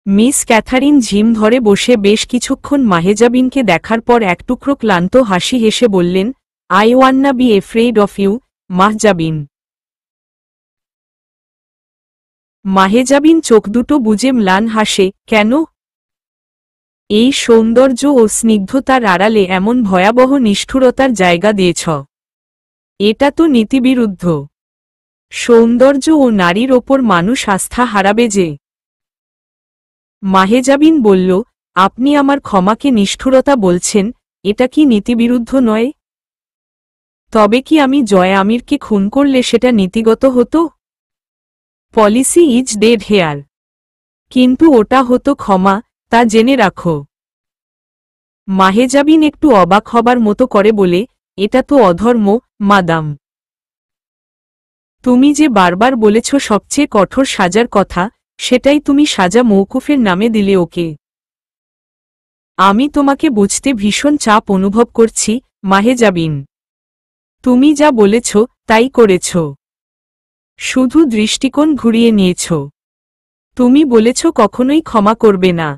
Miss Catherine ঝিম ধরে বসে বেশ কিছুক্ষণ মাহেজাবিনকে দেখার পর এক টুকরো ক্লান্ত হাসি হেসে বললেন, I wanna be afraid of you, Mahjabin. Mahjabin চোখ দুটো বুজে ম্লান হাসে, কেন? এই সৌন্দর্য ও স্নিগ্ধতার আড়ালে এমন ভয়াবহ নিষ্ঠুরতার জায়গা দিয়েছ। এটা তো নীতিবিরুদ্ধ। সৌন্দর্য ও নারীর ওপর মানুষ আস্থা হারাবে যে। মাহেজাবিন বলল, আপনি আমার ক্ষমাকে নিষ্ঠুরতা বলছেন, এটা কি নীতিবিরুদ্ধ নয়? তবে কি আমি জয় আমিরকে খুন করলে সেটা নীতিগত হতো? Policy is dead here. কিন্তু ওটা হতো ক্ষমা, তা জেনে রাখো। মাহেজাবিন একটু অবাক হবার মতো করে বলে, এটা তো অধর্ম, মাদাম। তুমি যে বারবার বলেছ সবচেয়ে কঠোর সাজার কথা, সেটাই তুমি সাজা মৌকুফের নামে দিলে ওকে। আমি তোমাকে বুঝতে ভীষণ চাপ অনুভব করছি, মাহেজাবিন। তুমি যা বলেছ তাই করেছ। শুধু দৃষ্টিকোণ ঘুরিয়ে নিয়েছ। তুমি বলেছ কখনোই ক্ষমা করবে না,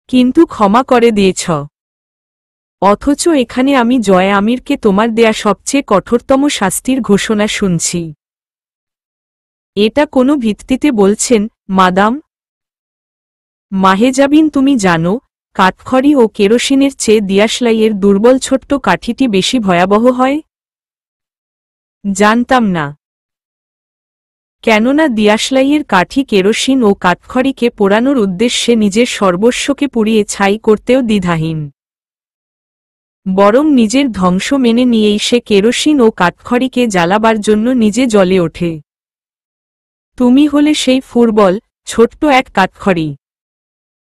কিন্তু ক্ষমা করে দিয়েছ। অথচ এখানে আমি জয় আমিরকে তোমার দেয়া সবচেয়ে কঠোরতম শাস্তির ঘোষণা শুনছি। এটা কোনো ভিত্তিতে বলছেন, মাদাম? মাহেজাবিন, তুমি জানো, কাঠখড়ি ও কেরোসিনের চেয়ে দিয়াশলাইয়ের দুর্বল ছোট্ট কাঠিটি বেশি ভয়াবহ হয়? জানতাম না। কেননা দিয়াশলাইয়ের কাঠি কেরোসিন ও কাঠখড়িকে পোড়ানোর উদ্দেশ্যে নিজের সর্বস্বকে পুড়িয়ে ছাই করতেও দ্বিধাহীন। বরং নিজের ধ্বংস মেনে নিয়েই সে কেরোসিন ও কাঠখড়িকে জ্বালাবার জন্য নিজে জ্বলে ওঠে। তুমি হলে সেই ফুরবল, ছোট্ট এক কাঠখড়ি।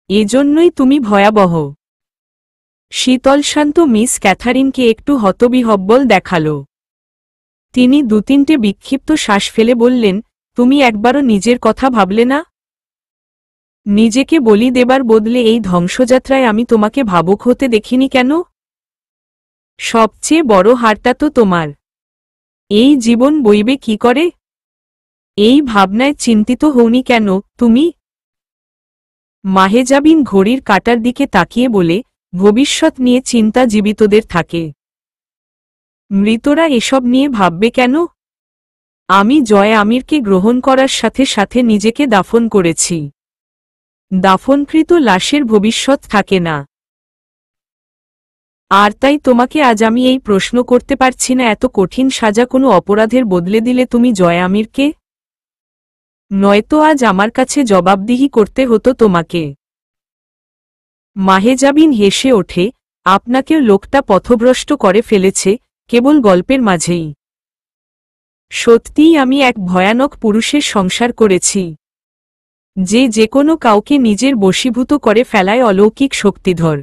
এজন্যই তুমি ভয়াবহ। শীতলশান্ত মিস ক্যাথারিনকে একটু হতবিহ্বল দেখাল। তিনি দু-তিনটে বিক্ষিপ্ত শ্বাস ফেলে বললেন, তুমি একবারও নিজের কথা ভাবলে না? নিজেকে বলি দেবার বদলে এই ধ্বংসযাত্রায় আমি তোমাকে ভাবুক হতে দেখিনি কেন? সবচেয়ে বড় হারটা তো তোমার। এই জীবন বইবে কি করে? এই ভাবনায় চিন্তিত হওনি কেন তুমি? মাহেজাবিন ঘড়ির কাঁটার দিকে তাকিয়ে বলে, ভবিষ্যৎ নিয়ে চিন্তা জীবিতদের থাকে। মৃতরা এসব নিয়ে ভাববে কেন? আমি জয় আমিরকে গ্রহণ করার সাথে সাথে নিজেকে দাফন করেছি। দাফনকৃত লাশের ভবিষ্যৎ থাকে না। আর তাই তোমাকে আজ আমি এই প্রশ্ন করতে পারছি না, এত কঠিন সাজা কোনো অপরাধের বদলে দিলে তুমি জয় আমিরকে? নয়তো আজ আমার কাছে জবাবদিহি করতে হতো তোমাকে। মাহেজাবিন হেসে ওঠে, আপনাকেও লোকটা পথভ্রষ্ট করে ফেলেছে, কেবল গল্পের মাঝেই। সত্যিই আমি এক ভয়ানক পুরুষের সংসার করেছি, যে কোনো কাউকে নিজের বশীভূত করে ফেলায় অলৌকিক শক্তিধর।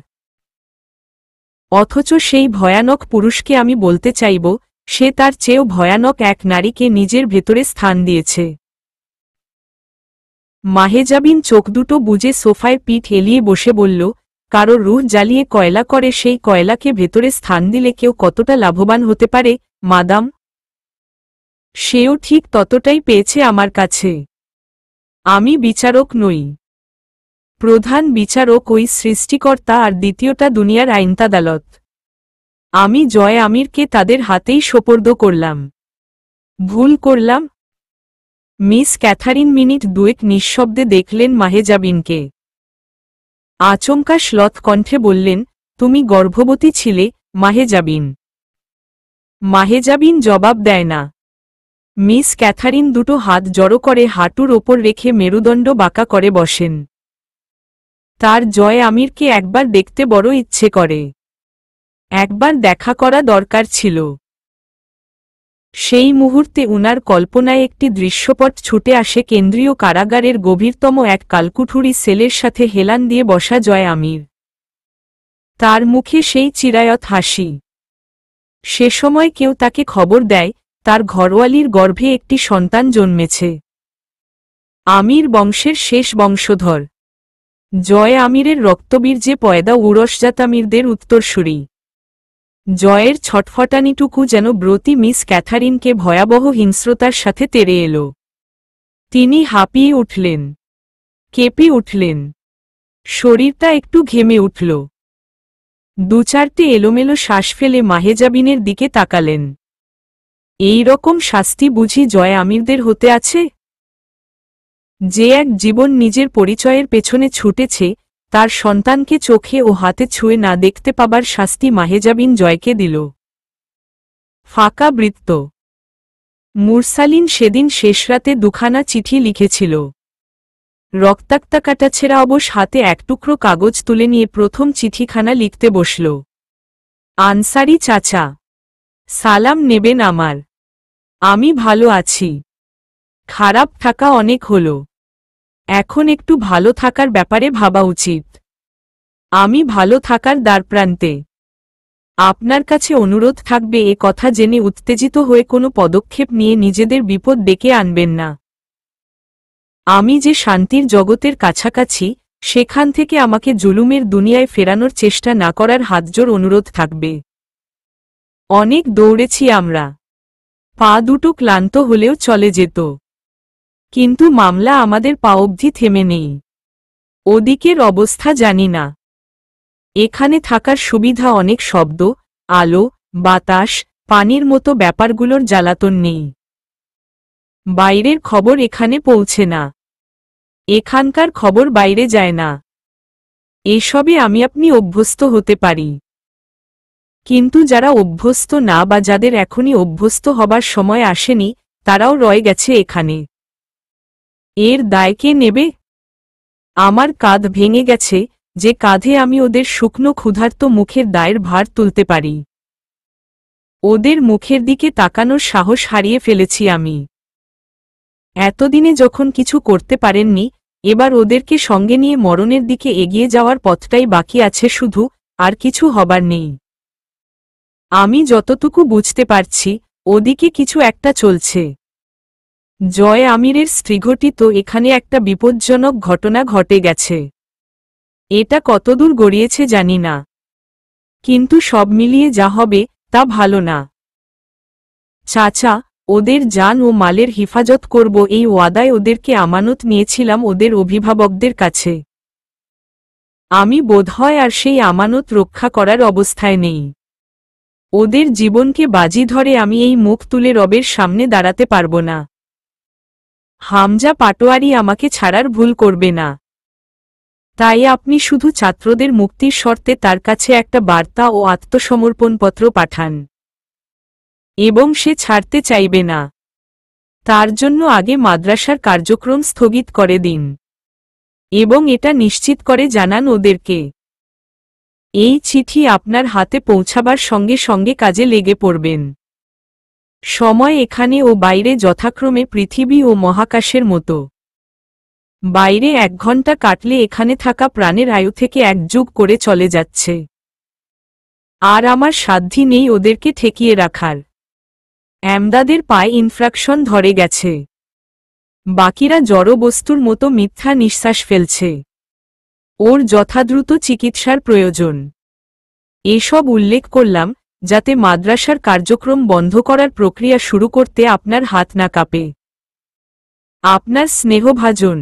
অথচ সেই ভয়ানক পুরুষকে আমি বলতে চাইব, সে তার চেয়েও ভয়ানক এক নারীকে নিজের ভেতরে স্থান দিয়েছে। মাহেজাবিন চোখ দুটো বুজে সোফায় পিঠ এলিয়ে বসে বলল, কারো রুহ জ্বালিয়ে কয়লা করে সেই কয়লাকে ভেতরে স্থান দিলে কেউ কতটা লাভবান হতে পারে, মাদাম? সেও ঠিক ততটাই পেয়েছে আমার কাছে। আমি বিচারক নই। প্রধান বিচারক ওই সৃষ্টিকর্তা, আর দ্বিতীয়টা দুনিয়ার আইনতাদালত। আমি জয় আমিরকে তাদের হাতেই সোপর্দ করলাম। ভুল করলাম? মিস ক্যাথারিন মিনিট দুয়েক নিঃশব্দে দেখলেন মাহেজাবিনকে। আচমকা শ্লথ কণ্ঠে বললেন, তুমি গর্ভবতী ছিলে, মাহেজাবিন। মাহেজাবিন জবাব দেয় না। মিস ক্যাথারিন দুটো হাত জড়ো করে হাঁটুর ওপর রেখে মেরুদণ্ড বাঁকা করে বসেন। তার জয় আমিরকে একবার দেখতে বড় ইচ্ছে করে। একবার দেখা করা দরকার ছিল। সেই মুহূর্তে উনার কল্পনায় একটি দৃশ্যপট ছুটে আসে, কেন্দ্রীয় কারাগারের গভীরতম এক কালকুঠুরি সেলের সাথে হেলান দিয়ে বসা জয় আমির। তার মুখে সেই চিরায়ত হাসি। সে সময় কেউ তাকে খবর দেয়, তার ঘরওয়ালির গর্ভে একটি সন্তান জন্মেছে। আমির বংশের শেষ বংশধর। জয় আমিরের রক্তবীর্যে পয়দা উরসজাতামিরদের উত্তরসূরি। জয়ের ছটফটানিটুকু যেন ব্রতী মিস ক্যাথারিনকে ভয়াবহ হিংস্রতার সাথে তেড়ে এল। তিনি হাঁপিয়ে উঠলেন, কেঁপে উঠলেন। শরীরটা একটু ঘেমে উঠল। দু চারটে এলোমেলো শ্বাস ফেলে মাহেজাবিনের দিকে তাকালেন। এই রকম শাস্তি বুঝি জয় আমিরদের হতে আছে? যে এক জীবন নিজের পরিচয়ের পেছনে ছুটেছে, তার সন্তানকে চোখে ও হাতে ছুঁয়ে না দেখতে পাবার শাস্তি মাহেজাবিন জয়কে দিল। ফাঁকা বৃত্ত। মুরসালিন সেদিন শেষরাতে দুখানা চিঠি লিখেছিল। রক্তাক্তা কাটাছেঁড়া অবশ হাতে এক টুকরো কাগজ তুলে নিয়ে প্রথম চিঠিখানা লিখতে বসল। আনসারি চাচা, সালাম নেবেন আমার। আমি ভালো আছি। খারাপ থাকা অনেক হলো। এখন একটু ভালো থাকার ব্যাপারে ভাবা উচিত। আমি ভালো থাকার দ্বারপ্রান্তে। আপনার কাছে অনুরোধ থাকবে এ কথা জেনে উত্তেজিত হয়ে কোনো পদক্ষেপ নিয়ে নিজেদের বিপদ ডেকে আনবেন না। আমি যে শান্তির জগতের কাছাকাছি, সেখান থেকে আমাকে জুলুমের দুনিয়ায় ফেরানোর চেষ্টা না করার হাতজোড় অনুরোধ থাকবে। অনেক দৌড়েছি আমরা। পা দুটো ক্লান্ত হলেও চলে যেত। কিন্তু মামলা আমাদের পা অবধি থেমে নেই। ওদিকের অবস্থা জানি না। এখানে থাকার সুবিধা অনেক শব্দ, আলো, বাতাস, পানির মতো ব্যাপারগুলোর জ্বালাতন নেই। বাইরের খবর এখানে পৌঁছে না। এখানকার খবর বাইরে যায় না। এসবে আমি আপনি অভ্যস্ত হতে পারি। কিন্তু যারা অভ্যস্ত না বা যাদের এখনই অভ্যস্ত হবার সময় আসেনি, তারাও রয়ে গেছে এখানে। এর দায় কে নেবে? আমার কাঁধ ভেঙে গেছে, যে কাঁধে আমি ওদের শুকনো ক্ষুধার্ত মুখের দায়ের ভার তুলতে পারি। ওদের মুখের দিকে তাকানোর সাহস হারিয়ে ফেলেছি আমি। এতদিনে যখন কিছু করতে পারেননি, এবার ওদেরকে সঙ্গে নিয়ে মরণের দিকে এগিয়ে যাওয়ার পথটাই বাকি আছে শুধু, আর কিছু হবার নেই। আমি যতটুকু বুঝতে পারছি, ওদিকে কিছু একটা চলছে। জয় আমিরের স্ত্রীঘটিত এখানে একটা বিপজ্জনক ঘটনা ঘটে গেছে। এটা কতদূর গড়িয়েছে জানি না। কিন্তু সব মিলিয়ে যা হবে, তা ভালো না। চাচা, ওদের জান ও মালের হিফাজত করব এই ওয়াদায় ওদেরকে আমানত নিয়েছিলাম ওদের অভিভাবকদের কাছে। আমি বোধহয় আর সেই আমানত রক্ষা করার অবস্থায় নেই। ওদের জীবনকে বাজি ধরে আমি এই মুখ তুলে রবের সামনে দাঁড়াতে পারব না। হামজা পাটোয়ারি আমাকে ছাড়ার ভুল করবে না। তাই আপনি শুধু ছাত্রদের মুক্তির শর্তে তার কাছে একটা বার্তা ও আত্মসমর্পণপত্র পাঠান। এবং সে ছাড়তে চাইবে না। তার জন্য আগে মাদ্রাসার কার্যক্রম স্থগিত করে দিন। এবং এটা নিশ্চিত করে জানান ওদেরকে। এই চিঠি আপনার হাতে পৌঁছাবার সঙ্গে সঙ্গে কাজে লেগে পড়বেন। সময় এখানে ও বাইরে যথাক্রমে পৃথিবী ও মহাকাশের মতো। বাইরে 1 ঘন্টা কাটলে এখানে থাকা প্রাণের আয়ু থেকে 1 যুগ করে চলে যাচ্ছে। আর আমার সাধ্যি নেই ওদেরকে ঠেকিয়ে রাখার। এমদাদের পায়ে ইনফ্রাকশন ধরে গেছে। বাকিরা জড় বস্তুর মতো মিথ্যা নিঃশ্বাস ফেলছে। ওর যথাদ্রুত চিকিৎসার প্রয়োজন। এসব উল্লেখ করলাম, যাতে মাদ্রাসার কার্যক্রম বন্ধ করার প্রক্রিয়া শুরু করতে আপনার হাত না কাঁপে। আপনার স্নেহভাজন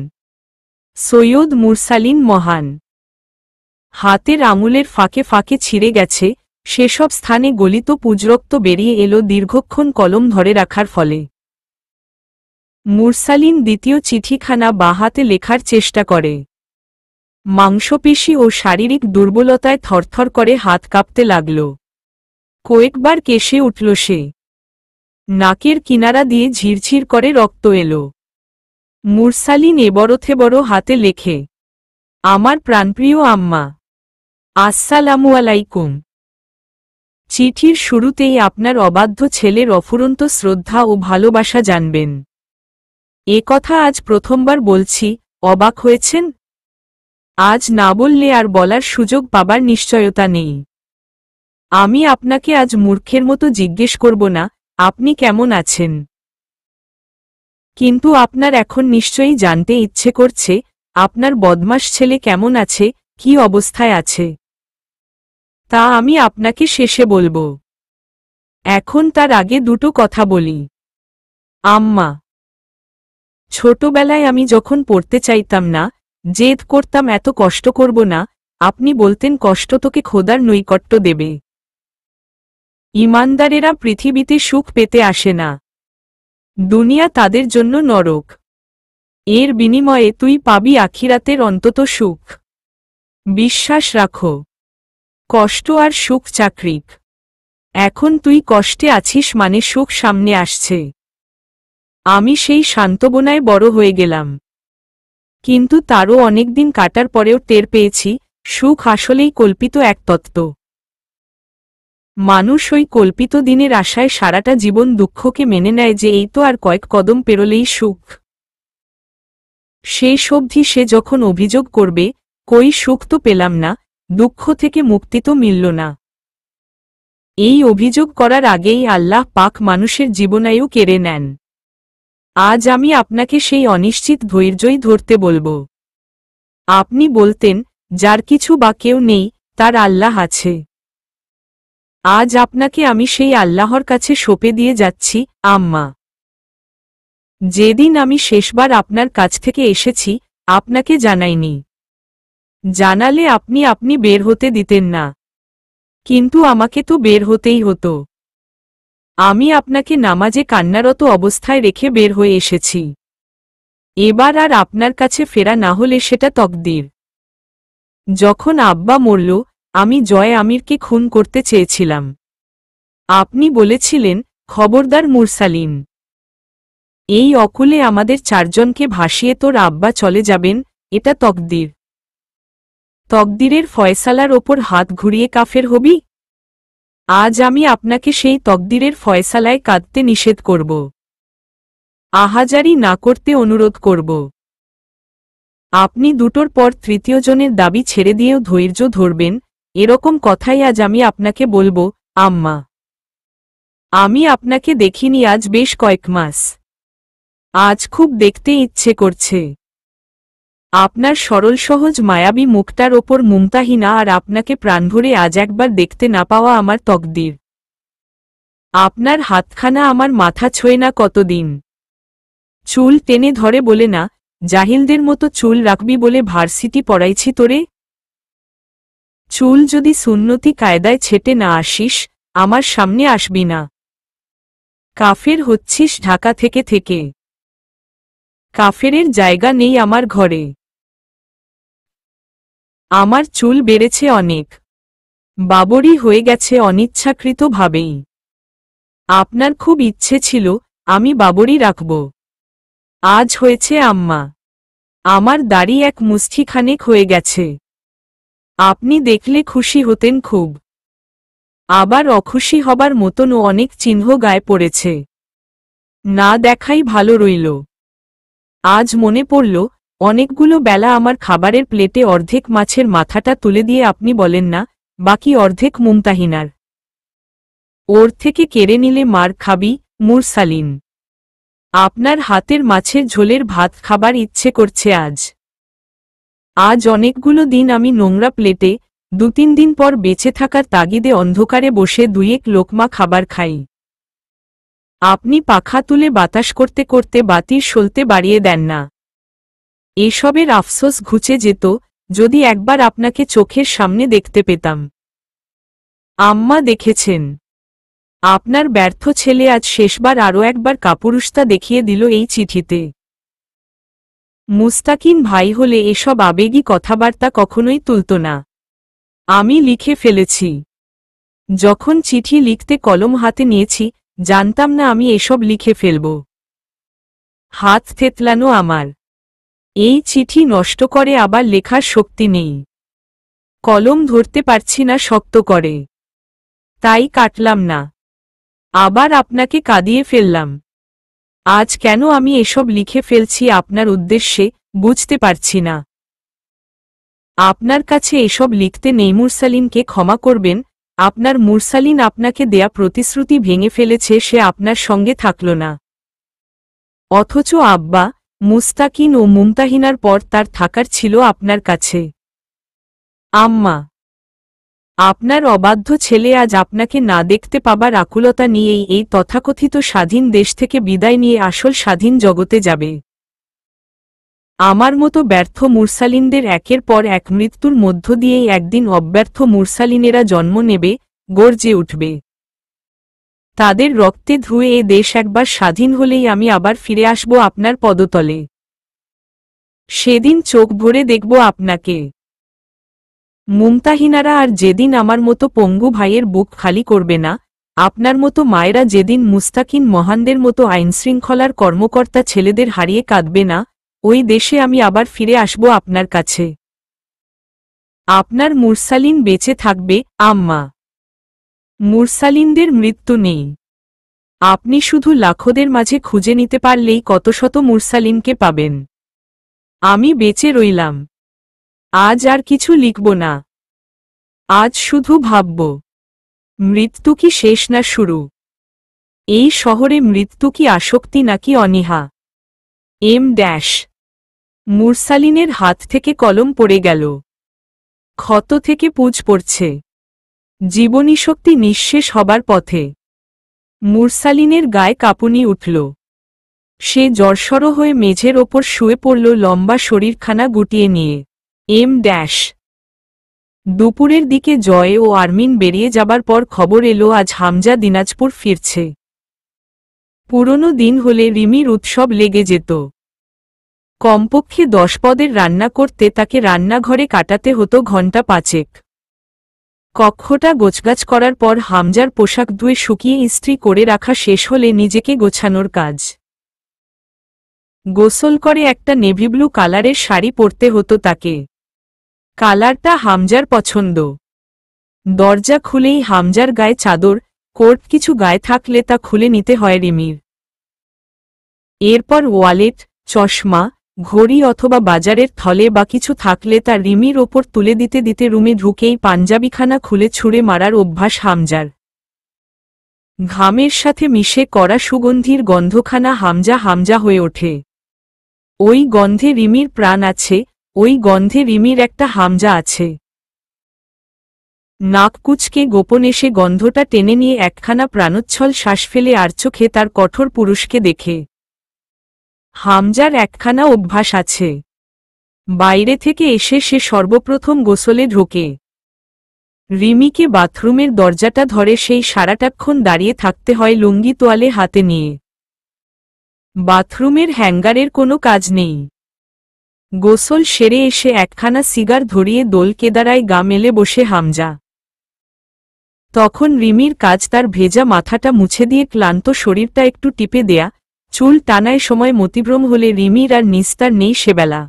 সৈয়দ মুরসালিন মহান। হাতের আঙুলের ফাঁকে ফাঁকে ছিঁড়ে গেছে, সেসব স্থানে গলিত পুজরক্ত বেরিয়ে এলো দীর্ঘক্ষণ কলম ধরে রাখার ফলে। মুরসালিন দ্বিতীয় চিঠিখানা বাঁ হাতে লেখার চেষ্টা করে। মাংসপেশি ও শারীরিক দুর্বলতায় থরথর করে হাত কাঁপতে লাগল। কয়েকবার কেশে উঠল সে। নাকের কিনারা দিয়ে ঝিরঝির করে রক্ত এলো। মুরসালিন এবড়োথেবড়ো হাতে লেখে, আমার প্রাণপ্রিয় আম্মা, আসসালামু আলাইকুম। চিঠির শুরুতেই আপনার অবাধ্য ছেলের অফুরন্ত শ্রদ্ধা ও ভালোবাসা জানবেন। এ কথা আজ প্রথমবার বলছি, অবাক হয়েছেন? আজ না বললে আর বলার সুযোগ পাবার নিশ্চয়তা নেই। আমি আপনাকে আজ মূর্খের মতো জিজ্ঞেস করব না, আপনি কেমন আছেন। কিন্তু আপনার এখন নিশ্চয়ই জানতে ইচ্ছে করছে, আপনার বদমাশ ছেলে কেমন আছে, কি অবস্থায় আছে। তা আমি আপনাকে শেষে বলবো। এখন তার আগে দুটো কথা বলি। আম্মা, ছোটবেলায় আমি যখন পড়তে চাইতাম না, জেদ করতাম এত কষ্ট করব না, আপনি বলতেন কষ্ট তোকে খোদার নৈকট্য দেবে। ইমানদারেরা পৃথিবীতে সুখ পেতে আসে না, দুনিয়া তাদের জন্য নরক। এর বিনিময়ে তুই পাবি আখিরাতের অন্তত সুখ। বিশ্বাস রাখো, কষ্ট আর সুখ চাকরিক। এখন তুই কষ্টে আছিস মানে সুখ সামনে আসছে। আমি সেই সান্ত্বনায় বড় হয়ে গেলাম, কিন্তু তারও অনেকদিন কাটার পরেও টের পেয়েছি সুখ আসলেই কল্পিত এক তত্ত্ব। মানুষ ওই কল্পিত দিনের আশায় সারাটা জীবন দুঃখকে মেনে নেয় যে এই তো আর কয়েক কদম পেরোলেই সুখ। শেষ অবধি সে যখন অভিযোগ করবে, কই সুখ তো পেলাম না, দুঃখ থেকে মুক্তি তো মিলল না, এই অভিযোগ করার আগেই আল্লাহ পাক মানুষের জীবনায়ু কেড়ে নেন। আজ আমি আপনাকে সেই অনিশ্চিত ধৈর্যই ধরতে বলবো। আপনি বলতেন যার কিছু বা কেউ নেই, তার আল্লাহ আছে। আজ আপনাকে আমি সেই আল্লাহর কাছে সঁপে দিয়ে যাচ্ছি, আম্মা। যেদিন আমি শেষবার আপনার কাছ থেকে এসেছি, আপনাকে জানাইনি। জানালে আপনি বের হতে দিতেন না, কিন্তু আমাকে তো বের হতেই হতো। আমি আপনাকে নামাজে কান্নারত অবস্থায় রেখে বের হয়ে এসেছি। এবার আর আপনার কাছে ফেরা না হলে সেটা তকদির। যখন আব্বা মরল, আমি জয় আমিরকে খুন করতে চেয়েছিলাম। আপনি বলেছিলেন, খবরদার মুরসালিন। এই অকুলে আমাদের চারজনকে ভাসিয়ে তোর আব্বা চলে যাবেন, এটা তকদির। তকদিরের ফয়সালার ওপর হাত ঘুরিয়ে কাফের হবি? আজ আমি আপনাকে সেই তকদিরের ফয়সালায় কাঁদতে নিষেধ করব, আহাজারি না করতে অনুরোধ করব। আপনি দুটোর পর তৃতীয় জনের দাবি ছেড়ে দিয়েও ধৈর্য ধরবেন, এরকম কথাই আজ আমি আপনাকে বলবো, আম্মা। আমি আপনাকে দেখিনি আজ বেশ কয়েক মাস। আজ খুব দেখতে ইচ্ছে করছে আপনার সরল সহজ মায়াবী মুখটার ওপর মুমতাহিনা, আর আপনাকে প্রাণভরে আজ একবার দেখতে না পাওয়া আমার তকদির। আপনার হাতখানা আমার মাথা ছোঁয় না কতদিন। চুল টেনে ধরে বলে না, জাহিলদের মতো চুল রাখবি বলে ভার্সিটি পড়াইছি তোরে। চুল যদি সুন্নতি কায়দায় ছেটে না আসিস, আমার সামনে আসবি না। কাফের হচ্ছিস ঢাকা থেকে থেকে। কাফেরের জায়গা নেই আমার ঘরে। আমার চুল বেড়েছে অনেক, বাবরি হয়ে গেছে অনিচ্ছাকৃতভাবেই। আপনার খুব ইচ্ছে ছিল আমি বাবরি রাখব, আজ হয়েছে আম্মা। আমার দাড়ি এক মুষ্টিখানেক হয়ে গেছে। আপনি দেখলে খুশি হতেন খুব, আবার অখুশি হবার মতনও অনেক চিহ্ন গায়ে পড়েছে। না দেখাই ভালো রইল। আজ মনে পড়ল, অনেকগুলো বেলা আমার খাবারের প্লেটে অর্ধেক মাছের মাথাটা তুলে দিয়ে আপনি বলেন না, বাকি অর্ধেক মুমতাহিনার। ওর থেকে কেড়ে নিলে মার খাবি, মুরসালিন। আপনার হাতের মাছের ঝোলের ভাত খাবার ইচ্ছে করছে আজ। আজ অনেকগুলো দিন আমি নোংরা প্লেটে 2-3 দিন পর বেঁচে থাকার তাগিদে অন্ধকারে বসে 2-1 লোকমা খাবার খাই। আপনি পাখা তুলে বাতাস করতে করতে বাতির সলতে বাড়িয়ে দেন না। এসবের আফসোস ঘুচে যেত যদি একবার আপনাকে চোখের সামনে দেখতে পেতাম। আম্মা দেখেছেন, আপনার ব্যর্থ ছেলে আজ শেষবার আরও একবার কাপুরুষতা দেখিয়ে দিল এই চিঠিতে। মুস্তাকিন ভাই হলে এসব আবেগী কথাবার্তা কখনোই তুলত না। আমি লিখে ফেলেছি। যখন চিঠি লিখতে কলম হাতে নিয়েছি, জানতাম না আমি এসব লিখে ফেলব। হাত থেতলানো আমার। এই চিঠি নষ্ট করে আবার লেখার শক্তি নেই। কলম ধরতে পারছি না শক্ত করে, তাই কাটলাম না। আবার আপনাকে কাঁদিয়ে ফেললাম। আজ কেন আমি এসব লিখে ফেলছি আপনার উদ্দেশ্যে, বুঝতে পারছি না। আপনার কাছে এসব লিখতে নেই। মুরসালিনকে ক্ষমা করবেন, আপনার মুরসালিন আপনাকে দেয়া প্রতিশ্রুতি ভেঙে ফেলেছে, সে আপনার সঙ্গে থাকল না। অথচ আব্বা, মুস্তাকিন ও মুমতাহিনার পর তার থাকার ছিল আপনার কাছে। আম্মা, আপনার অবাধ্য ছেলে আজ আপনাকে না দেখতে পাবার আকুলতা নিয়েই এই তথাকথিত স্বাধীন দেশ থেকে বিদায় নিয়ে আসল স্বাধীন জগতে যাবে। আমার মতো ব্যর্থ মুরসালিনদের একের পর এক মৃত্যুর মধ্য দিয়েই একদিন অব্যর্থ মুরসালিনেরা জন্ম নেবে, গর্জে উঠবে। তাদের রক্তে ধুয়ে এ দেশ একবার স্বাধীন হলেই আমি আবার ফিরে আসব আপনার পদতলে। সেদিন চোখ ভরে দেখব আপনাকে। মুমতাহিনারা আর যেদিন আমার মতো পঙ্গু ভাইয়ের বুক খালি করবে না, আপনার মতো মায়েরা যেদিন মুস্তাকিন মহানদের মতো আইনশৃঙ্খলার কর্মকর্তা ছেলেদের হারিয়ে কাঁদবে না, ওই দেশে আমি আবার ফিরে আসব আপনার কাছে। আপনার মুরসালিন বেঁচে থাকবে, আম্মা। মুরসালিনদের মৃত্যু নেই। আপনি শুধু লাখোদের মাঝে খুঁজে নিতে পারলেই কত শত মুরসালিনকে পাবেন। আমি বেঁচে রইলাম। আজ আর কিছু লিখব না। আজ শুধু ভাবব, মৃত্যু কি শেষ না শুরু? এই শহরে মৃত্যু কি আসক্তি নাকি অনীহা? M dash. মুরসালিনের হাত থেকে কলম পড়ে গেল। ক্ষত থেকে পুঁজ পড়ছে। জীবনীশক্তি নিঃশেষ হবার পথে। মুরসালিনের গায়ে কাঁপুনি উঠল। সে জড়সড় হয়ে মেঝের ওপর শুয়ে পড়ল লম্বা শরীরখানা গুটিয়ে নিয়ে। Em dash. দুপুরের দিকে জয় ও আরমিন বেরিয়ে যাবার পর খবর এলো আজ হামজা দিনাজপুর ফিরছে। পুরনো দিন হলে রিমির উৎসব লেগে যেত। কমপক্ষে 10 পদের রান্না করতে তাকে রান্নাঘরে কাটাতে হতো ঘণ্টা 5। কক্ষটা গোছগাছ করার পর হামজার পোশাক ধুয়ে শুকিয়ে ইস্ত্রি করে রাখা শেষ হলে নিজেকে গোছানোর কাজ। গোসল করে একটা নেভি ব্লু কালারের শাড়ি পরতে হতো তাকে। কালারটা হামজার পছন্দ। দরজা খুলেই হামজার গায়ে চাদর, কোট কিছু গায়ে থাকলে তা খুলে নিতে হয় রিমির। এরপর ওয়ালেট, চশমা, ঘড়ি অথবা বাজারের থলে বা কিছু থাকলে তা রিমির ওপর তুলে দিতে দিতে রুমে ঢুকেই পাঞ্জাবিখানা খুলে ছুঁড়ে মারার অভ্যাস হামজার। ঘামের সাথে মিশে করা সুগন্ধির গন্ধখানা হামজা হামজা হয়ে ওঠে। ওই গন্ধে রিমির প্রাণ আছে, ওই গন্ধে রিমির একটা হামজা আছে। নাক কুচকে গোপন এসে গন্ধটা টেনে নিয়ে একখানা প্রাণোচ্ছল শ্বাস ফেলে আর চোখে তার কঠোর পুরুষকে দেখে। হামজার একখানা অভ্যাস আছে। বাইরে থেকে এসে সে সর্বপ্রথম গোসলে ঢোকে। রিমিকে বাথরুমের দরজাটা ধরে সেই সারাটাক্ষণ দাঁড়িয়ে থাকতে হয় লুঙ্গি তোয়ালে হাতে নিয়ে। বাথরুমের হ্যাঙ্গারের কোনো কাজ নেই। গোসল সেরে এসে একখানা সিগার ধরিয়ে দোল কেদারায় গা মেলে বসে হামজা। তখন রিমির কাজ তার ভেজা মাথাটা মুছে দিয়ে ক্লান্ত শরীরটা একটু টিপে দেয়া, চুল টানায় সময় মতিভ্রম হলে রিমির আর নিস্তার নেই সেবেলা।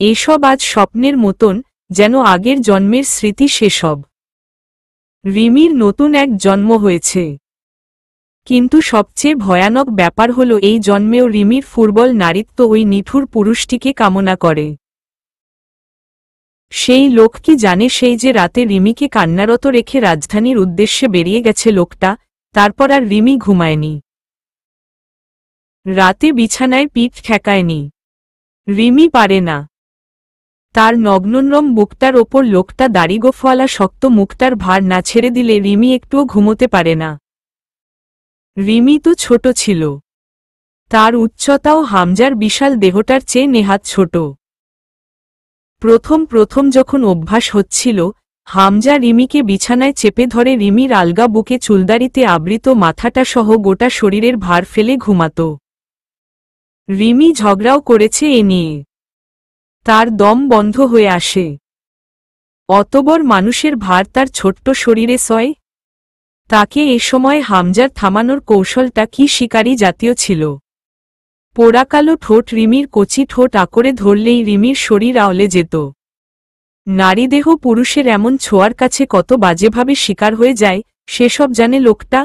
এসব আজ স্বপ্নের মতন, যেন আগের জন্মের স্মৃতি সেসব। রিমির নতুন এক জন্ম হয়েছে। কিন্তু সবচেয়ে ভয়ানক ব্যাপার হল এই জন্মেও রিমির ফুরবল নারীত্ব ওই নিঠুর পুরুষটিকে কামনা করে। সেই লোক কি জানে সেই যে রাতে রিমিকে কান্নারত রেখে রাজধানীর উদ্দেশ্যে বেরিয়ে গেছে লোকটা, তারপর আর রিমি ঘুমায়নি। রাতে বিছানায় পিঠ ঠেকায়নি। রিমি পারে না। তার নগ্ননরম বুকটার ওপর লোকটা দাড়িগোফওয়ালা শক্ত মুখটার ভার না ছেড়ে দিলে রিমি একটুও ঘুমোতে পারে না। রিমি তো ছোট ছিল। তার উচ্চতাও হামজার বিশাল দেহটার চেয়ে নেহাত ছোট। প্রথম প্রথম যখন অভ্যাস হচ্ছিল, হামজা রিমিকে বিছানায় চেপে ধরে রিমির আলগা বুকে চুলদারিতে আবৃত মাথাটা সহ গোটা শরীরের ভার ফেলে ঘুমাত। রিমি ঝগড়াও করেছে এ নিয়ে। তার দম বন্ধ হয়ে আসে। অতবর মানুষের ভার তার ছোট্ট শরীরে সয়। তাকে এ সময় হামজার থামানোর কৌশলটা কি শিকারী জাতীয় ছিল। পোড়াকালো ঠোঁট রিমির কচি ঠোঁট আঁকড়ে ধরলেই রিমির শরীর আওলে যেত। নারীদেহ পুরুষের এমন ছোঁয়ার কাছে কত বাজেভাবে শিকার হয়ে যায়, সেসব জানে লোকটা।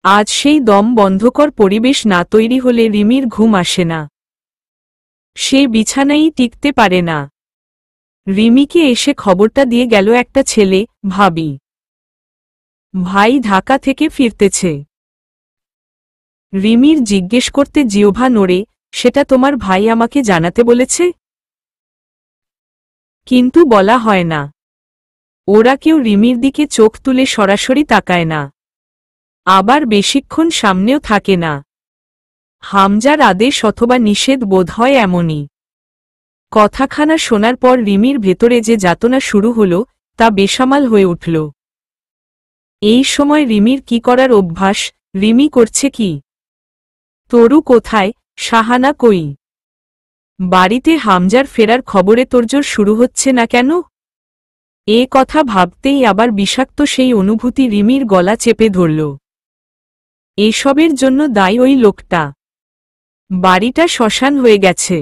আজ সেই দম বন্ধকর পরিবেশ না তৈরি হলে রিমির ঘুম আসে না। সে বিছানায়ই টিকতে পারে না। রিমিকে এসে খবরটা দিয়ে গেল একটা ছেলে, ভাবি। ভাই ঢাকা থেকে ফিরতেছে। রিমির জিজ্ঞেস করতে জিহ্বা নড়ে, সেটা তোমার ভাই আমাকে জানাতে বলেছে? কিন্তু বলা হয় না। ওরা কেউ রিমির দিকে চোখ তুলে সরাসরি তাকায় না। আবার বেশিক্ষণ সামনেও থাকে না। হামজার আদেশ অথবা নিষেধ বোধ হয় এমনই। কথাখানা শোনার পর রিমির ভেতরে যে যাতনা শুরু হল তা বেসামাল হয়ে উঠল। এই সময় রিমির কি করার অভ্যাস? রিমি করছে কি? তরু কোথায়? শাহানা কই? বাড়িতে হামজার ফেরার খবরে তোড়জোড় শুরু হচ্ছে না কেন? এ কথা ভাবতেই আবার বিষাক্ত সেই অনুভূতি রিমির গলা চেপে ধরল। এসবের জন্য দায়ী ওই লোকটা। বাড়িটা শ্মশান হয়ে গেছে,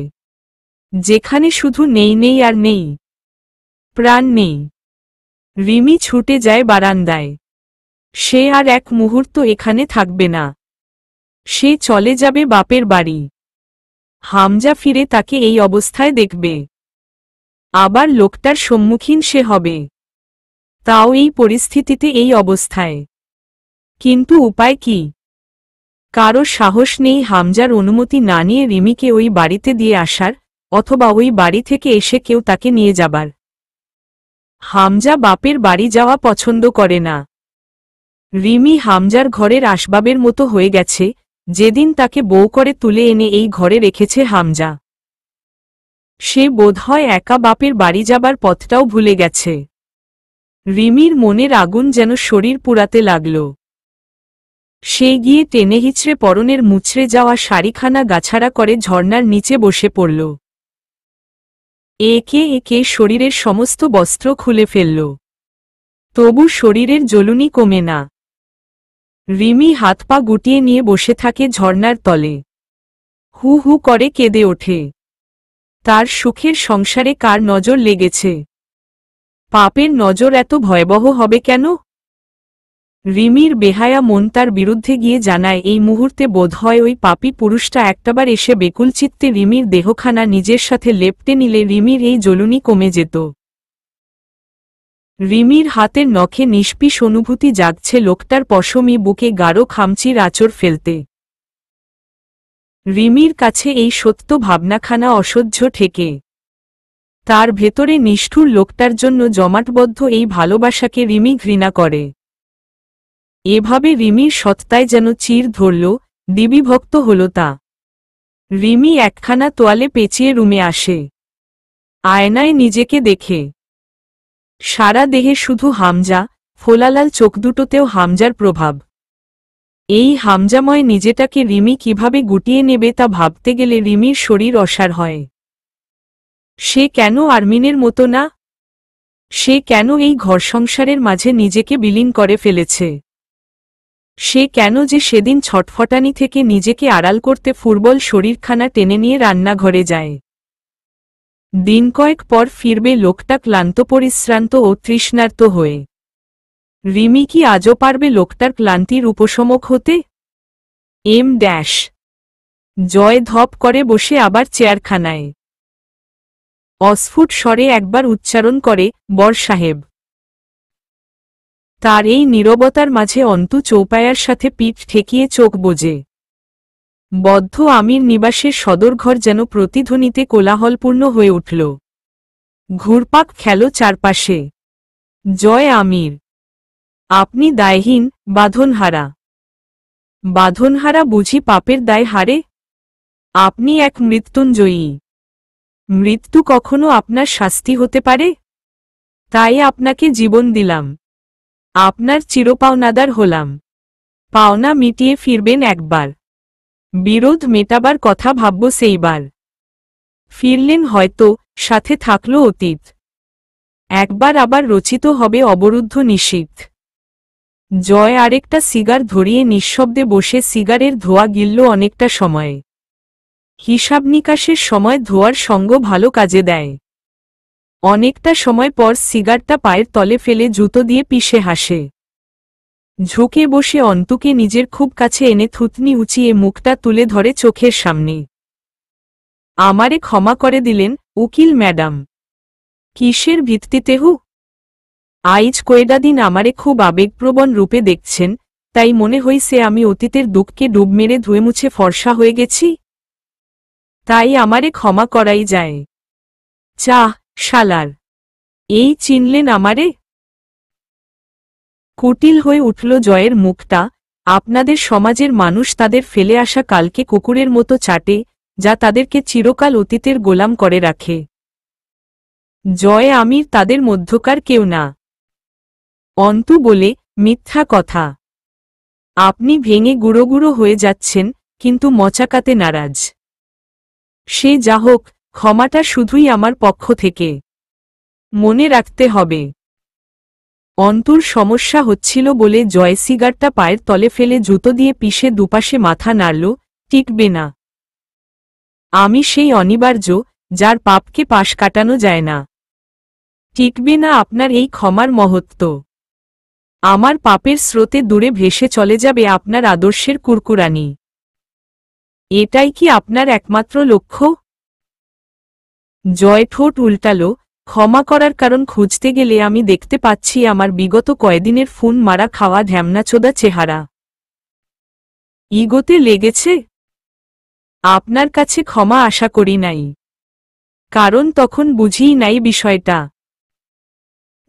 যেখানে শুধু নেই নেই আর নেই, প্রাণ নেই। রিমি ছুটে যায় বারান্দায়। সে আর এক মুহূর্ত এখানে থাকবে না। সে চলে যাবে বাপের বাড়ি। হামজা ফিরে তাকে এই অবস্থায় দেখবে। আবার লোকটার সম্মুখীন সে হবে, তাও এই পরিস্থিতিতে, এই অবস্থায়। কিন্তু উপায় কি? কারো সাহস নেই হামজার অনুমতি না নিয়ে রিমিকে ওই বাড়িতে দিয়ে আসার, অথবা ওই বাড়ি থেকে এসে কেউ তাকে নিয়ে যাবার। হামজা বাপের বাড়ি যাওয়া পছন্দ করে না। রিমি হামজার ঘরের আসবাবের মতো হয়ে গেছে, যেদিন তাকে বউ করে তুলে এনে এই ঘরে রেখেছে হামজা। সে বোধহয় একা বাপের বাড়ি যাবার পথটাও ভুলে গেছে। রিমির মনের আগুন যেন শরীর পুড়াতে লাগল। সে গিয়ে টেনে হিচড়ে পরনের মুচড়ে যাওয়া শাড়িখানা গাছাড়া করে ঝর্ণার নিচে বসে পড়ল। একে একে শরীরের সমস্ত বস্ত্র খুলে ফেলল। তবু শরীরের জ্বলুনি কমে না। রিমি হাত পা গুটিয়ে নিয়ে বসে থাকে ঝর্ণার তলে। হু হু করে কেঁদে ওঠে। তার সুখের সংসারে কার নজর লেগেছে? পাপের নজর এত ভয়াবহ হবে কেন? রিমির বেহায়া মন তার বিরুদ্ধে গিয়ে জানায় এই মুহূর্তে বোধহয় ওই পাপী পুরুষটা একটাবার এসে বেকুল চিত্তে রিমির দেহখানা নিজের সাথে লেপটে নিলে রিমির এই জ্বলুনি কমে যেত। রিমির হাতের নখে নিষ্পিস অনুভূতি জাগছে লোকটার পশমি বুকে গাঢ় খামচির আঁচড় ফেলতে। রিমির কাছে এই সত্য ভাবনাখানা অসহ্য ঠেকে। তার ভেতরে নিষ্ঠুর লোকটার জন্য জমাটবদ্ধ এই ভালোবাসাকে রিমি ঘৃণা করে। এভাবে রিমির সত্তায় যেন চির ধরল, দিবিভক্ত হল তা। রিমি একখানা তোয়ালে পেঁচিয়ে রুমে আসে। আয়নায় নিজেকে দেখে। সারা দেহে শুধু হামজা, ফোলালাল চোখ দুটোতেও হামজার প্রভাব। এই হামজাময় নিজেটাকে রিমি কিভাবে গুটিয়ে নেবে তা ভাবতে গেলে রিমির শরীর অসাড় হয়। সে কেন আরমিনের মতো না? সে কেন এই ঘরসংসারের মাঝে নিজেকে বিলীন করে ফেলেছে? সে কেন যে সেদিন ছটফটানি থেকে নিজেকে আড়াল করতে ফুরবল শরীরখানা টেনে নিয়ে রান্নাঘরে যায়? দিন কয়েক পর ফিরবে লোকটা ক্লান্ত, পরিশ্রান্ত ও তৃষ্ণার্ত হয়ে। রিমি কি আজও পারবে লোকটার ক্লান্তির উপশমক হতে? জয় ধপ করে বসে আবার চেয়ারখানায়। অস্ফুট স্বরে একবার উচ্চারণ করে, বর সাহেব। তার এই নীরবতার মাঝে অন্তু চৌপায়ার সাথে পিঠ ঠেকিয়ে চোখ বোজে। বদ্ধ আমির নিবাসের সদরঘর যেন প্রতিধ্বনিতে কোলাহলপূর্ণ হয়ে উঠল। ঘুরপাক খেল চারপাশে। জয় আমির, আপনি দায়হীন, বাঁধনহারা। বাঁধনহারা বুঝি পাপের দায় হারে? আপনি এক মৃত্যুঞ্জয়ী। মৃত্যু কখনো আপনার শাস্তি হতে পারে? তাই আপনাকে জীবন দিলাম। আপনার চিরপাওনাদার হলাম। পাওনা মিটিয়ে ফিরবেন একবার। বিরোধ মেটাবার কথা ভাবব সেইবার। ফিরলেন হয়তো, সাথে থাকল অতীত। একবার আবার রচিত হবে অবরুদ্ধ নিশীথ। জয় আরেকটা সিগার ধরিয়ে নিঃশব্দে বসে সিগারের ধোঁয়া গিলল অনেকটা সময়ে। হিসাব নিকাশের সময় ধোঁয়ার সঙ্গ ভালো কাজে দেয়। অনেকটা সময় পর সিগারটা পায়ের তলে ফেলে জুতো দিয়ে পিষে হাসে। ঝুঁকে বসে অন্তুকে নিজের খুব কাছে এনে থুতনি উঁচিয়ে মুখটা তুলে ধরে চোখের সামনে। আমারে ক্ষমা করে দিলেন, উকিল ম্যাডাম। কিসের ভিত্তিতে হু? আইজ কয়েকটা দিন আমারে খুব আবেগপ্রবণ রূপে দেখছেন, তাই মনে হইছে আমি অতীতের দুঃখকে ডুব মেরে ধুয়ে মুছে ফর্সা হয়ে গেছি। তাই আমারে ক্ষমা করাই যায়। চাহ, শালার। এই চিনলেন আমারে? কুটিল হয়ে উঠল জয়ের মুখটা, আপনাদের সমাজের মানুষ তাদের ফেলে আসা কালকে কুকুরের মতো চাটে, যা তাদেরকে চিরকাল অতীতের গোলাম করে রাখে। জয় আমির তাদের মধ্যকার কেউ না। অন্তু বলে, মিথ্যা কথা। আপনি ভেঙে গুঁড়ো গুঁড়ো হয়ে যাচ্ছেন, কিন্তু মচাকাতে নারাজ। সে যা হোক, ক্ষমাটা শুধুই আমার পক্ষ থেকে। মনে রাখতে হবে। অন্তুর সমস্যা হচ্ছিল বলে জয় সিগারটা পায়ের তলে ফেলে জুতো দিয়ে পিষে দুপাশে মাথা নাড়ল, টিকবে না। আমি সেই অনিবার্য, যার পাপকে পাশ কাটানো যায় না। টিকবে না আপনার এই ক্ষমার মহত্ব। আমার পাপের স্রোতে দূরে ভেসে চলে যাবে আপনার আদর্শের কুরকুরানি। এটাই কি আপনার একমাত্র লক্ষ্য? জয় ঠোঁট উল্টালো, ক্ষমা করার কারণ খুঁজতে গেলে আমি দেখতে পাচ্ছি আমার বিগত কয়েকদিনের ফোন মারা খাওয়া ঢ্যামনাচোদা চেহারা। ইগোতে লেগেছে? আপনার কাছে ক্ষমা আশা করি নাই, কারণ তখন বুঝিই নাই বিষয়টা।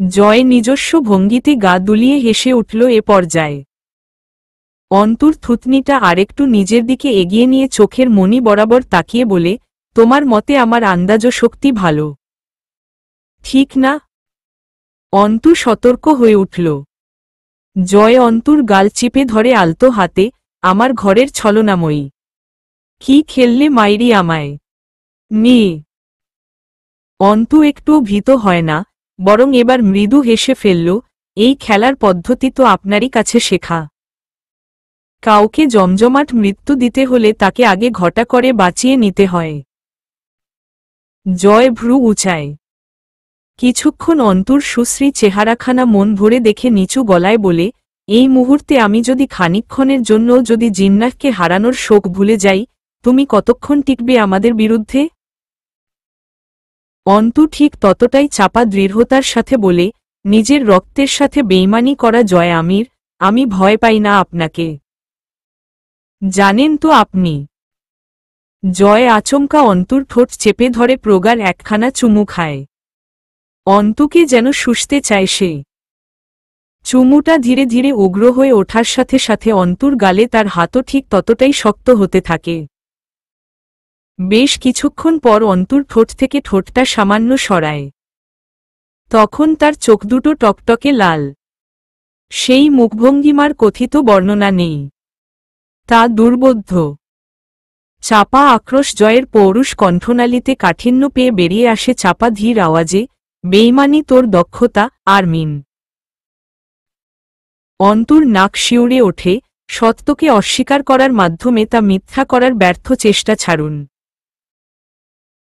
জয় নিজস্ব ভঙ্গিতে গা দুলিয়ে হেসে উঠল এ পর্যায়ে। অন্তুর থুতনিটা আরেকটু নিজের দিকে এগিয়ে নিয়ে চোখের মনি বরাবর তাকিয়ে বলে, তোমার মতে আমার আন্দাজ শক্তি ভালো, ঠিক না? অন্তু সতর্ক হয়ে উঠল। জয় অন্তুর গাল চিপে ধরে আলতো হাতে, আমার ঘরের ছলনাময়ী। কি খেললে মাইরি আমায় নিয়ে? অন্তু একটুও ভীত হয় না, বরং এবার মৃদু হেসে ফেলল, এই খেলার পদ্ধতি তো আপনারই কাছে শেখা। কাউকে জমজমাট মৃত্যু দিতে হলে তাকে আগে ঘটা করে বাঁচিয়ে নিতে হয়। জয় ভ্রু উঁচায়। কিছুক্ষণ অন্তুর সুশ্রী চেহারাখানা মন ভরে দেখে নিচু গলায় বলে, এই মুহূর্তে আমি যদি খানিকক্ষণের জন্য যদি জিন্নাহকে হারানোর শোক ভুলে যাই, তুমি কতক্ষণ টিকবে আমাদের বিরুদ্ধে? অন্তু ঠিক ততটাই চাপা দৃঢ়তার সাথে বলে, নিজের রক্তের সাথে বেইমানি করা জয় আমির, আমি ভয় পাই না আপনাকে। জানেন তো আপনি। জয় আচমকা অন্তুর ঠোঁট চেপে ধরে প্রগাঢ় একখানা চুমু খায়। অন্তুকে যেন শুষতে চায় সে। চুমুটা ধীরে ধীরে উগ্র হয়ে ওঠার সাথে সাথে অন্তুর গালে তার হাতও ঠিক ততটাই শক্ত হতে থাকে। বেশ কিছুক্ষণ পর অন্তুর ঠোঁট থেকে ঠোঁটটা সামান্য সরায়। তখন তার চোখ দুটো টকটকে লাল। সেই মুখভঙ্গিমার কথিত বর্ণনা নেই, তা দুর্বোধ্য। চাপা আক্রোশ জয়ের পৌরুষ কণ্ঠনালীতে কাঠিন্য পেয়ে বেরিয়ে আসে চাপা ধীর আওয়াজে, বেইমানি তোর দক্ষতা, আরমিন। অন্তুর নাক শিউরে ওঠে, সত্যকে অস্বীকার করার মাধ্যমে তা মিথ্যা করার ব্যর্থ চেষ্টা ছাড়ুন।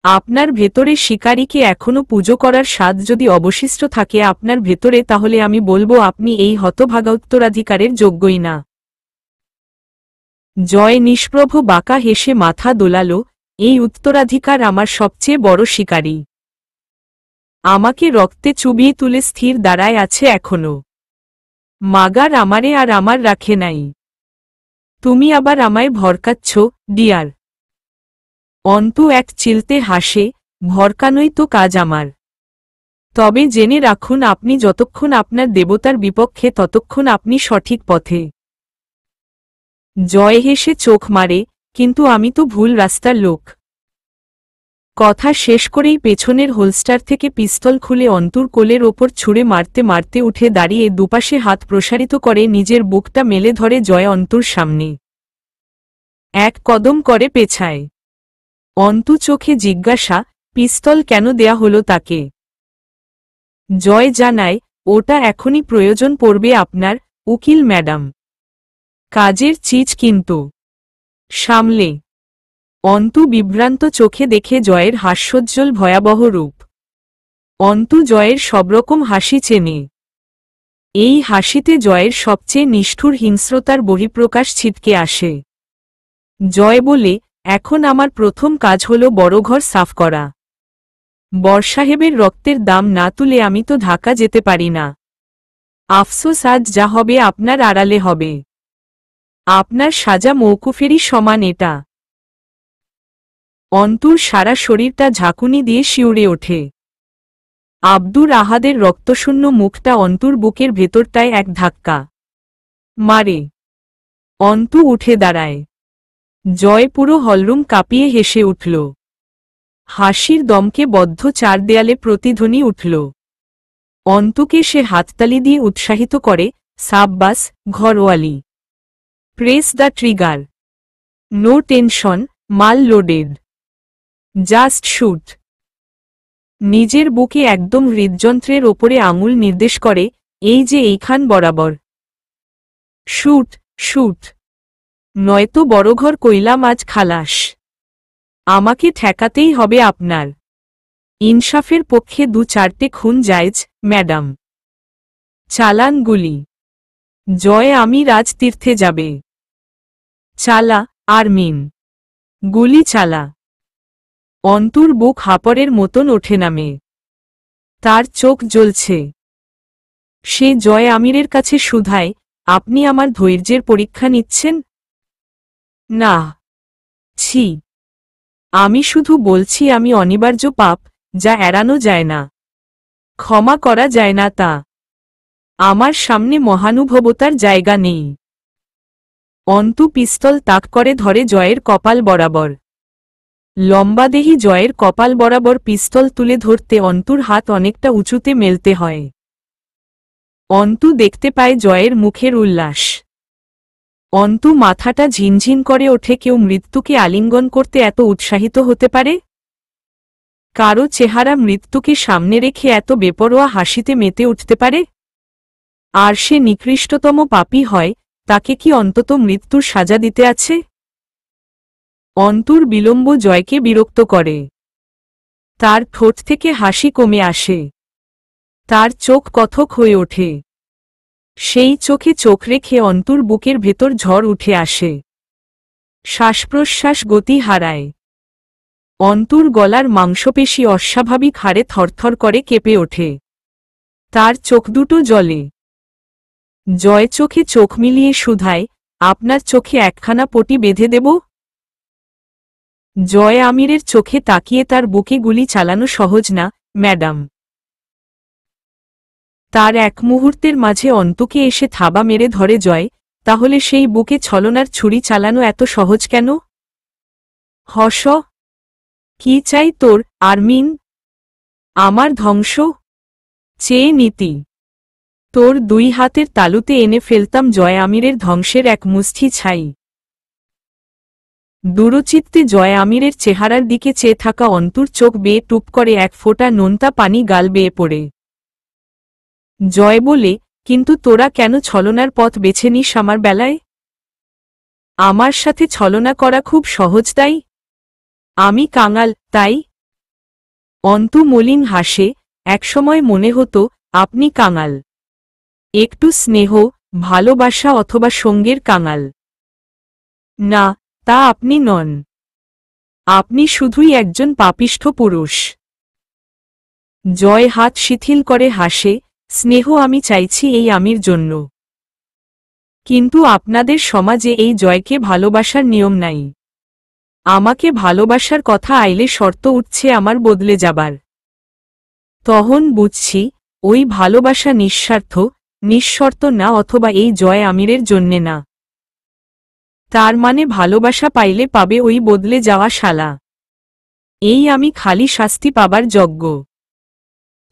আপনার ভেতরে শিকারীকে এখনো পুজো করার স্বাদ যদি অবশিষ্ট থাকে আপনার ভেতরে, তাহলে আমি বলবো আপনি এই হতভাগা উত্তরাধিকারের যোগ্যই না। জয় নিষ্প্রভ বাঁকা হেসে মাথা দোলাল, এই উত্তরাধিকার আমার সবচেয়ে বড় শিকারী। আমাকে রক্তে চুবিয়ে তুলে স্থির দাঁড়ায় আছে এখনো। মাগার আমারে আর আমার রাখে নাই। তুমি আবার আমায় ভরকাচ্ছ, ডিয়ার। অন্তু এক চিলতে হাসে, ভরকানোই তো কাজ আমার। তবে জেনে রাখুন আপনি যতক্ষণ আপনার দেবতার বিপক্ষে ততক্ষণ আপনি সঠিক পথে। জয় হেসে চোখ মারে, কিন্তু আমি তো ভুল রাস্তার লোক। কথা শেষ করেই পেছনের হোলস্টার থেকে পিস্তল খুলে অন্তুর কোলের ওপর ছুঁড়ে মারতে মারতে উঠে দাঁড়িয়ে দুপাশে হাত প্রসারিত করে নিজের বুকটা মেলে ধরে জয় অন্তুর সামনে। এক কদম করে পেছায়। অন্তু চোখে জিজ্ঞাসা, পিস্তল কেন দেয়া হলো তাকে? জয় জানায়, ওটা এখনই প্রয়োজন পড়বে আপনার, উকিল ম্যাডাম। কাজের চিজ কিন্তু। সামলে। অন্তু বিভ্রান্ত চোখে দেখে জয়ের হাস্যোজ্জ্বল ভয়াবহ রূপ। অন্তু জয়ের সবরকম হাসি চেনে। এই হাসিতে জয়ের সবচেয়ে নিষ্ঠুর হিংস্রতার বহিঃপ্রকাশ ছিটকে আসে। জয় বলে, এখন আমার প্রথম কাজ হল বড়ঘর সাফ করা। বরসাহেবের রক্তের দাম না তুলে আমি তো ঢাকা যেতে পারি না। আফসোস আজ যা হবে আপনার আড়ালে হবে। আপনার সাজা মৌকুফেরই সমান এটা। অন্তুর সারা শরীরটা ঝাঁকুনি দিয়ে শিউরে ওঠে। আব্দুর আহাদের রক্তশূন্য মুখটা অন্তুর বুকের ভেতরটায় এক ধাক্কা মারে। অন্তু উঠে দাঁড়ায়। জয় পুরো হলরুম কাঁপিয়ে হেসে উঠল। হাসির দমকে বদ্ধ চার দেয়ালে প্রতিধ্বনি উঠল। অন্তুকে সে হাততালি দিয়ে উৎসাহিত করে, সাব্বাস ঘরওয়ালি, press the trigger, no tension, মাল লোডেড, জাস্ট শুট। নিজের বুকে একদম হৃদযন্ত্রের ওপরে আঙুল নির্দেশ করে, এই যে এইখান বরাবর। শুট, শুট, নয়তো বড়ঘর কইলাম আজ খালাস। আমাকে ঠেকাতেই হবে আপনার। ইনসাফের পক্ষে 2-4টে খুন জায়েজ, ম্যাডাম। চালান গুলি। জয় আমি রাজতীর্থে যাবে। চালা, আরমিন, গুলি চালা। অন্তুর বুক হাপড়ের মতন ওঠে নামে। তার চোখ জ্বলছে। সে জয় আমিরের কাছে শুধায়, আপনি আমার ধৈর্যের পরীক্ষা নিচ্ছেন? না, ছি। আমি শুধু বলছি আমি অনিবার্য পাপ, যা এড়ানো যায় না, ক্ষমা করা যায় না তা। আমার সামনে মহানুভবতার জায়গা নেই। অন্তু পিস্তল তাক করে ধরে জয়ের কপাল বরাবর। লম্বাদেহী জয়ের কপাল বরাবর পিস্তল তুলে ধরতে অন্তুর হাত অনেকটা উঁচুতে মেলতে হয়। অন্তু দেখতে পায় জয়ের মুখের উল্লাস। অন্তু মাথাটা ঝিনঝিন করে ওঠে। কেউ মৃত্যুকে আলিঙ্গন করতে এত উৎসাহিত হতে পারে? কারো চেহারা মৃত্যুকে সামনে রেখে এত বেপরোয়া হাসিতে মেতে উঠতে পারে? আর সে নিকৃষ্টতম পাপী হয়, তাকে কি অন্তত মৃত্যুর সাজা দিতে আছে? অন্তুর বিলম্ব জয়কে বিরক্ত করে। তার ঠোঁট থেকে হাসি কমে আসে। তার চোখ কথক হয়ে ওঠে। সেই চোখে চোখ রেখে অন্তুর বুকের ভেতর ঝড় উঠে আসে। শ্বাসপ্রশ্বাস গতি হারায়। অন্তুর গলার মাংসপেশি অস্বাভাবিক হারে থরথর করে কেঁপে ওঠে। তার চোখ দুটো জ্বলে। জয় চোখে চোখ মিলিয়ে শুধায়, আপনার চোখে একখানা পটি বেঁধে দেব? জয় আমিরের চোখে তাকিয়ে তার বুকে গুলি চালানো সহজ না, ম্যাডাম। তার এক মুহূর্তের মাঝে অন্তুকে এসে থাবা মেরে ধরে জয়, তাহলে সেই বুকে ছলনার ছুরি চালানো এত সহজ কেন? হস। কি চাই তোর, আরমিন? আমার ধ্বংস? চেয়ে নীতি। তোর 2 হাতের তালুতে এনে ফেলতাম জয় আমিরের ধ্বংসের এক মুষ্টি ছাই। দূরচিত্তে জয় আমিরের চেহারার দিকে চেয়ে থাকা অন্তুর চোখ বেয়ে টুপ করে এক ফোঁটা নোনতা পানি গাল বেয়ে পড়ে। জয় বলে, কিন্তু তোরা কেন ছলনার পথ বেছে নিস আমার বেলায়? আমার সাথে ছলনা করা খুব সহজ তাই? আমি কাঙাল, তাই? অন্তু মলিন হাসে, একসময় মনে হতো আপনি কাঙাল। একটু স্নেহ, ভালোবাসা অথবা সঙ্গের কাঙাল। না, তা আপনি নন। আপনি শুধুই একজন পাপিষ্ঠ পুরুষ। জয় হাত শিথিল করে হাসে, স্নেহ আমি চাইছি এই আমির জন্য। কিন্তু আপনাদের সমাজে এই জয়কে ভালোবাসার নিয়ম নাই। আমাকে ভালোবাসার কথা আইলে শর্ত উঠছে আমার বদলে যাবার। তখন বুঝছি, ওই ভালোবাসা নিঃস্বার্থ, নিঃশর্ত না, অথবা এই জয় আমিরের জন্যে না। তার মানে ভালোবাসা পাইলে পাবে ওই বদলে যাওয়া শালা। এই আমি খালি শাস্তি পাবার যোগ্য।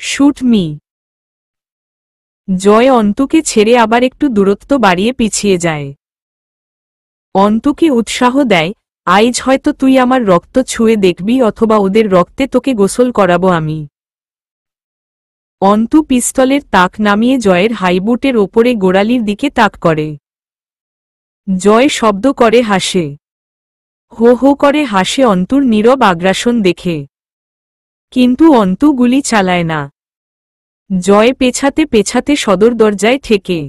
Shoot me. জয় অন্তুকে ছেড়ে আবার একটু দূরত্ব বাড়িয়ে পিছিয়ে যায়। অন্তুকে উৎসাহ দেয়, আইজ হয়তো তুই আমার রক্ত ছুঁয়ে দেখবি, অথবা ওদের রক্তে তোকে গোসল করাবো আমি। অন্তু পিস্তলের তাক নামিয়ে জয়ের হাইবুটের ওপরে গোড়ালির দিকে তাক করে। জয় শব্দ করে হাসে। হো হো করে হাসে অন্তুর নীরব আগ্রাসন দেখে। কিন্তু অন্তু গুলি চালায় না। জয় পেছাতে পেছাতে সদর দরজায় ঠেকে।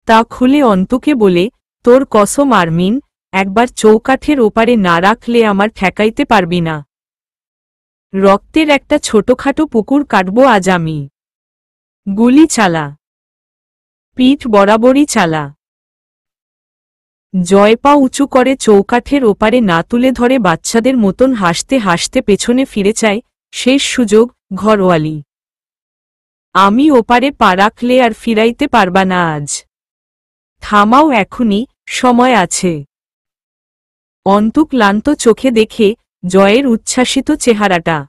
তা খুলে অন্তুকে বলে, তোর কসম আরমিন, একবার চৌকাঠের ওপারে না রাখলে আমার ঠেকাইতে পারবি না। রক্তের একটা ছোটখাটো পুকুর কাটব আজ আমি। গুলি চালা। পিঠ বরাবরই চালা। জয় পা উঁচু করে চৌকাঠের ওপারে না তুলে ধরে বাচ্চাদের মতন হাসতে হাসতে পেছনে ফিরে চায়, শেষ সুযোগ, ঘরওয়ালি। আমি ওপারে পা রাখলে আর ফিরাইতে পারবা না আজ। থামাও এখনই, সময় আছে। অন্তু ক্লান্ত চোখে দেখে জয়ের উচ্ছ্বাসিত চেহারাটা।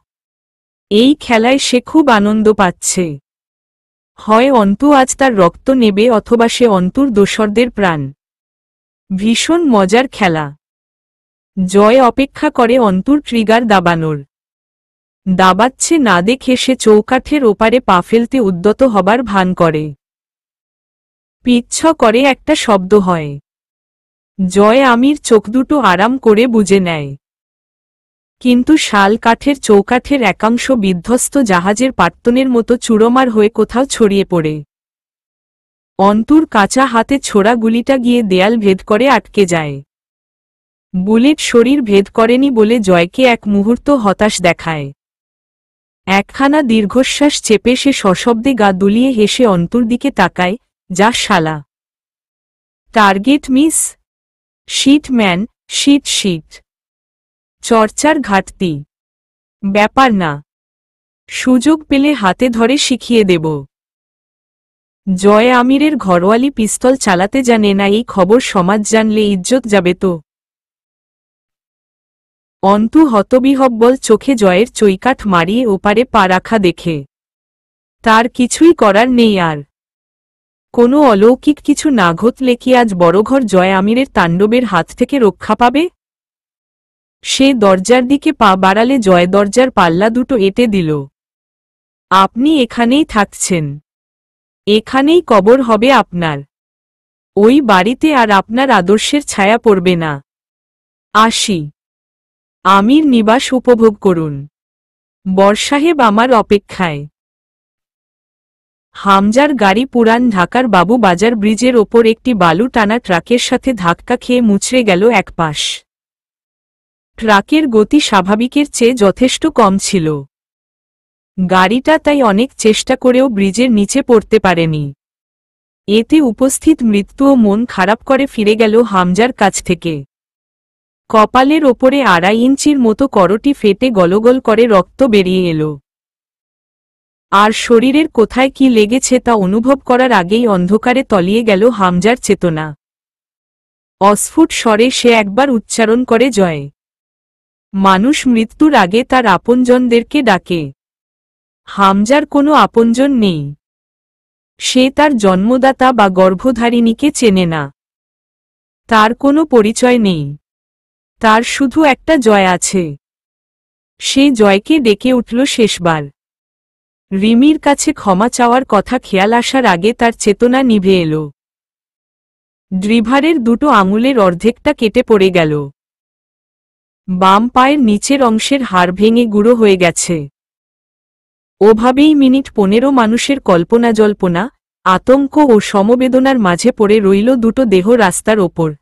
এই খেলায় সে খুব আনন্দ পাচ্ছে। হয় অন্তু আজ তার রক্ত নেবে অথবা সে অন্তুর দোসরদের প্রাণ। ভীষণ মজার খেলা। জয় অপেক্ষা করে অন্তুর ট্রিগার দাবানোর। দাবাচ্ছে না দেখে সে চৌকাঠের ওপারে পা ফেলতে উদ্যত হবার ভান করে। পিচ্ছ করে একটা শব্দ হয়। জয় আমির চোখ দুটো আরাম করে বুজে নেয়। কিন্তু শাল কাঠের চৌকাঠের একাংশ বিধ্বস্ত জাহাজের পাট্টনের মতো চুরমার হয়ে কোথাও ছড়িয়ে পড়ে। অন্তুর কাঁচা হাতে ছোড়া গুলিটা গিয়ে দেয়াল ভেদ করে আটকে যায়। বুলেট শরীর ভেদ করেনি বলে জয়কে এক মুহূর্ত হতাশ দেখায়। একখানা দীর্ঘশ্বাস চেপে সে সশব্দে গা দুলিয়ে হেসে অন্তুর দিকে তাকায়, যা শালা। Target miss. Shit man, shit shit. চর্চার ঘাটতি। ব্যাপার না, সুযোগ পেলে হাতে ধরে শিখিয়ে দেব। জয় আমিরের ঘরোয়ালি পিস্তল চালাতে জানে না, এই খবর সমাজ জানলে ইজ্জত যাবে তো। অন্তু হতবিহ্বল চোখে জয়ের চৈকাঠ মারিয়ে ওপারে পা রাখা দেখে। তার কিছুই করার নেই আর। কোনো অলৌকিক কিছু না ঘটলে কি আজ বড়ঘর জয় আমিরের তাণ্ডবের হাত থেকে রক্ষা পাবে? সে দরজার দিকে পা বাড়ালে জয় দরজার পাল্লা দুটো এঁটে দিল। আপনি এখানেই থাকছেন। এখানেই কবর হবে আপনার। ওই বাড়িতে আর আপনার আদর্শের ছায়া পড়বে না। আসি। আমির নিবাস উপভোগ করুন। বরসাহেব আমার অপেক্ষায়। হামজার গাড়ি পুরান ঢাকার বাবু বাজার ব্রিজের ওপর একটি বালু টানা ট্রাকের সাথে ধাক্কা খেয়ে মুচড়ে গেল এক পাশ। ট্রাকের গতি স্বাভাবিকের চেয়ে যথেষ্ট কম ছিল। গাড়িটা তাই অনেক চেষ্টা করেও ব্রিজের নিচে পড়তে পারেনি। এতে উপস্থিত মৃত্যুও মন খারাপ করে ফিরে গেল হামজার কাছ থেকে। কপালের ওপরে 2.5 ইঞ্চির মতো করটি ফেটে গলগল করে রক্ত বেরিয়ে এলো। আর শরীরের কোথায় কি লেগেছে তা অনুভব করার আগেই অন্ধকারে তলিয়ে গেল হামজার চেতনা। অস্ফুট স্বরে সে একবার উচ্চারণ করে জয়। মানুষ মৃত্যুর আগে তার আপনজনদেরকে ডাকে। হামজার কোনো আপনজন নেই। সে তার জন্মদাতা বা গর্ভধারিণীকে চেনে না। তার কোনো পরিচয় নেই। তার শুধু একটা জয় আছে। সে জয়কে ডেকে উঠল শেষবার। রিমির কাছে ক্ষমা চাওয়ার কথা খেয়াল আসার আগে তার চেতনা নিভে এলো। ড্রিভারের দুটো আঙুলের অর্ধেকটা কেটে পড়ে গেল। বাম পায়ের নিচের অংশের হাড় ভেঙে গুঁড়ো হয়ে গেছে। ওভাবেই মিনিট 15 মানুষের কল্পনা জল্পনা, আতঙ্ক ও সমবেদনার মাঝে পড়ে রইল দুটো দেহ রাস্তার ওপর।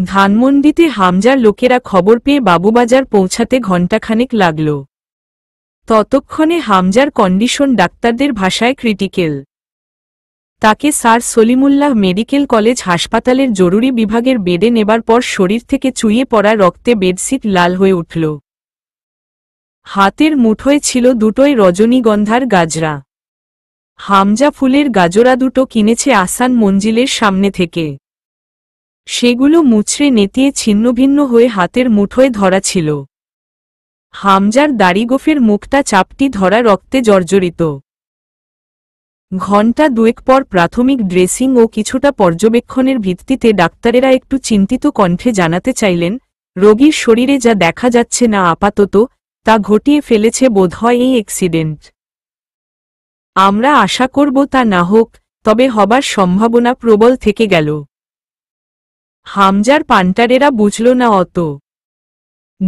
ধানমন্ডিতে হামজার লোকেরা খবর পেয়ে বাবুবাজার পৌঁছাতে ঘণ্টাখানেক লাগল। ততক্ষণে হামজার কন্ডিশন ডাক্তারদের ভাষায় ক্রিটিক্যাল। তাকে স্যার সলিমুল্লাহ মেডিকেল কলেজ হাসপাতালের জরুরি বিভাগের বেডে নেবার পর শরীর থেকে চুইয়ে পড়া রক্তে বেডশিট লাল হয়ে উঠল। হাতের মুঠোয় ছিল দুটোই রজনীগন্ধার গাজরা। হামজা ফুলের গাজরা দুটো কিনেছে আসান মঞ্জিলের সামনে থেকে। সেগুলো মুচড়ে নেতিয়ে ছিন্নভিন্ন হয়ে হাতের মুঠোয় ধরা ছিল। হামজার দাড়িগোফের মুখটা চাপটি ধরা রক্তে জর্জরিত। ঘণ্টা দুয়েক পর প্রাথমিক ড্রেসিং ও কিছুটা পর্যবেক্ষণের ভিত্তিতে ডাক্তারেরা একটু চিন্তিত কণ্ঠে জানাতে চাইলেন, রোগীর শরীরে যা দেখা যাচ্ছে না আপাতত, তা ঘটিয়ে ফেলেছে বোধহয় এই অ্যাক্সিডেন্ট। আমরা আশা করব তা না হোক, তবে হবার সম্ভাবনা প্রবল থেকে গেল। হামজার পান্টারেরা বুঝল না অত।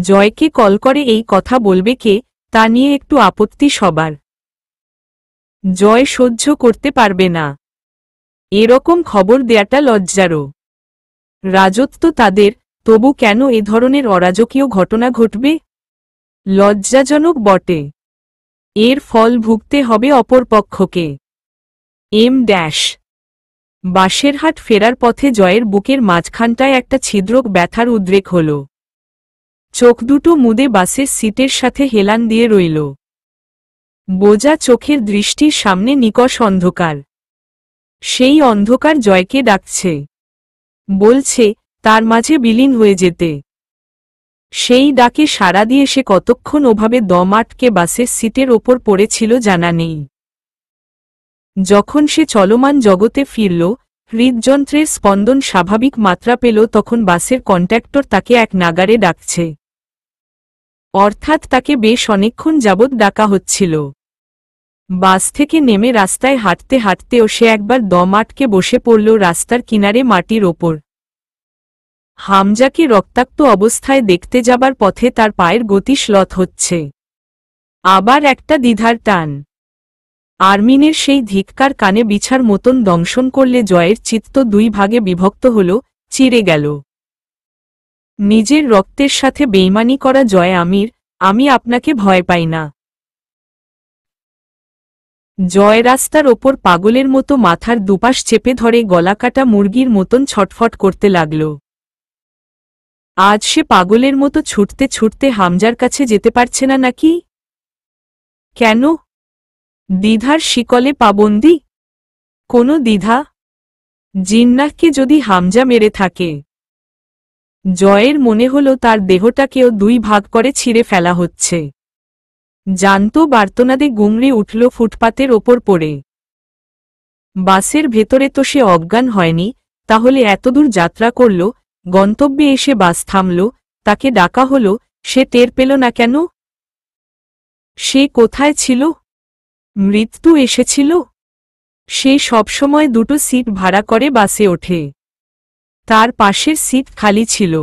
জয়কে কল করে এই কথা বলবে কে, তা নিয়ে একটু আপত্তি সবার। জয় সহ্য করতে পারবে না। এরকম খবর দেয়াটা লজ্জারও। রাজত্ব তাদের, তবু কেন এ ধরনের অরাজকীয় ঘটনা ঘটবে? লজ্জাজনক বটে। এর ফল ভুগতে হবে অপর পক্ষকে। বাসেরহাট ফেরার পথে জয়ের বুকের মাঝখানটায় একটা ছিদ্রক ব্যথার উদ্রেক হল। চোখ দুটো মুদে বাসের সিটের সাথে হেলান দিয়ে রইল। বোজা চোখের দৃষ্টির সামনে নিকষ অন্ধকার। সেই অন্ধকার জয়কে ডাকছে। বলছে তার মাঝে বিলীন হয়ে যেতে। সেই ডাকে সাড়া দিয়ে সে কতক্ষণ ওভাবে দম আটকে বাসের সিটের ওপর পড়েছিল জানা নেই। যখন সে চলমান জগতে ফিরল, হৃদযন্ত্রের স্পন্দন স্বাভাবিক মাত্রা পেল, তখন বাসের কন্ট্রাক্টর তাকে এক নাগারে ডাকছে। অর্থাৎ তাকে বেশ অনেকক্ষণ যাবৎ ডাকা হচ্ছিল। বাস থেকে নেমে রাস্তায় হাঁটতে হাঁটতেও সে একবার দম আটকে বসে পড়ল রাস্তার কিনারে মাটির ওপর। হামজাকে রক্তাক্ত অবস্থায় দেখতে যাবার পথে তার পায়ের গতি শ্লথ হচ্ছে। আবার একটা দ্বিধার টান। আরমিনের সেই ধিক্কার কানে বিছার মতন দংশন করলে জয়ের চিত্ত দুই ভাগে বিভক্ত হল, চিরে গেল। নিজের রক্তের সাথে বেইমানি করা জয় আমির, আমি আপনাকে ভয় পাই না। জয় রাস্তার ওপর পাগলের মতো মাথার দুপাশ চেপে ধরে গলাকাটা মুরগির মতন ছটফট করতে লাগল। আজ সে পাগলের মতো ছুটতে ছুটতে হামজার কাছে যেতে পারছে না নাকি? কেন? দ্বিধার শিকলে পাবন্দি? কোনো দ্বিধা? জিন্নাহকে যদি হামজা মেরে থাকে? জয়ের মনে হল তার দেহটাকেও দুই ভাগ করে ছিঁড়ে ফেলা হচ্ছে। জানত বার্তনাদে গুমড়ে উঠল ফুটপাতের ওপর পড়ে। বাসের ভেতরে তো সে অজ্ঞান হয়নি, তাহলে এতদূর যাত্রা করল, গন্তব্যে এসে বাস থামল, তাকে ডাকা হল, সে টের পেল না কেন? সে কোথায় ছিল? মৃত্যু এসেছিল? সে সবসময় দুটো সিট ভাড়া করে বাসে ওঠে। তার পাশের সিট খালি ছিল।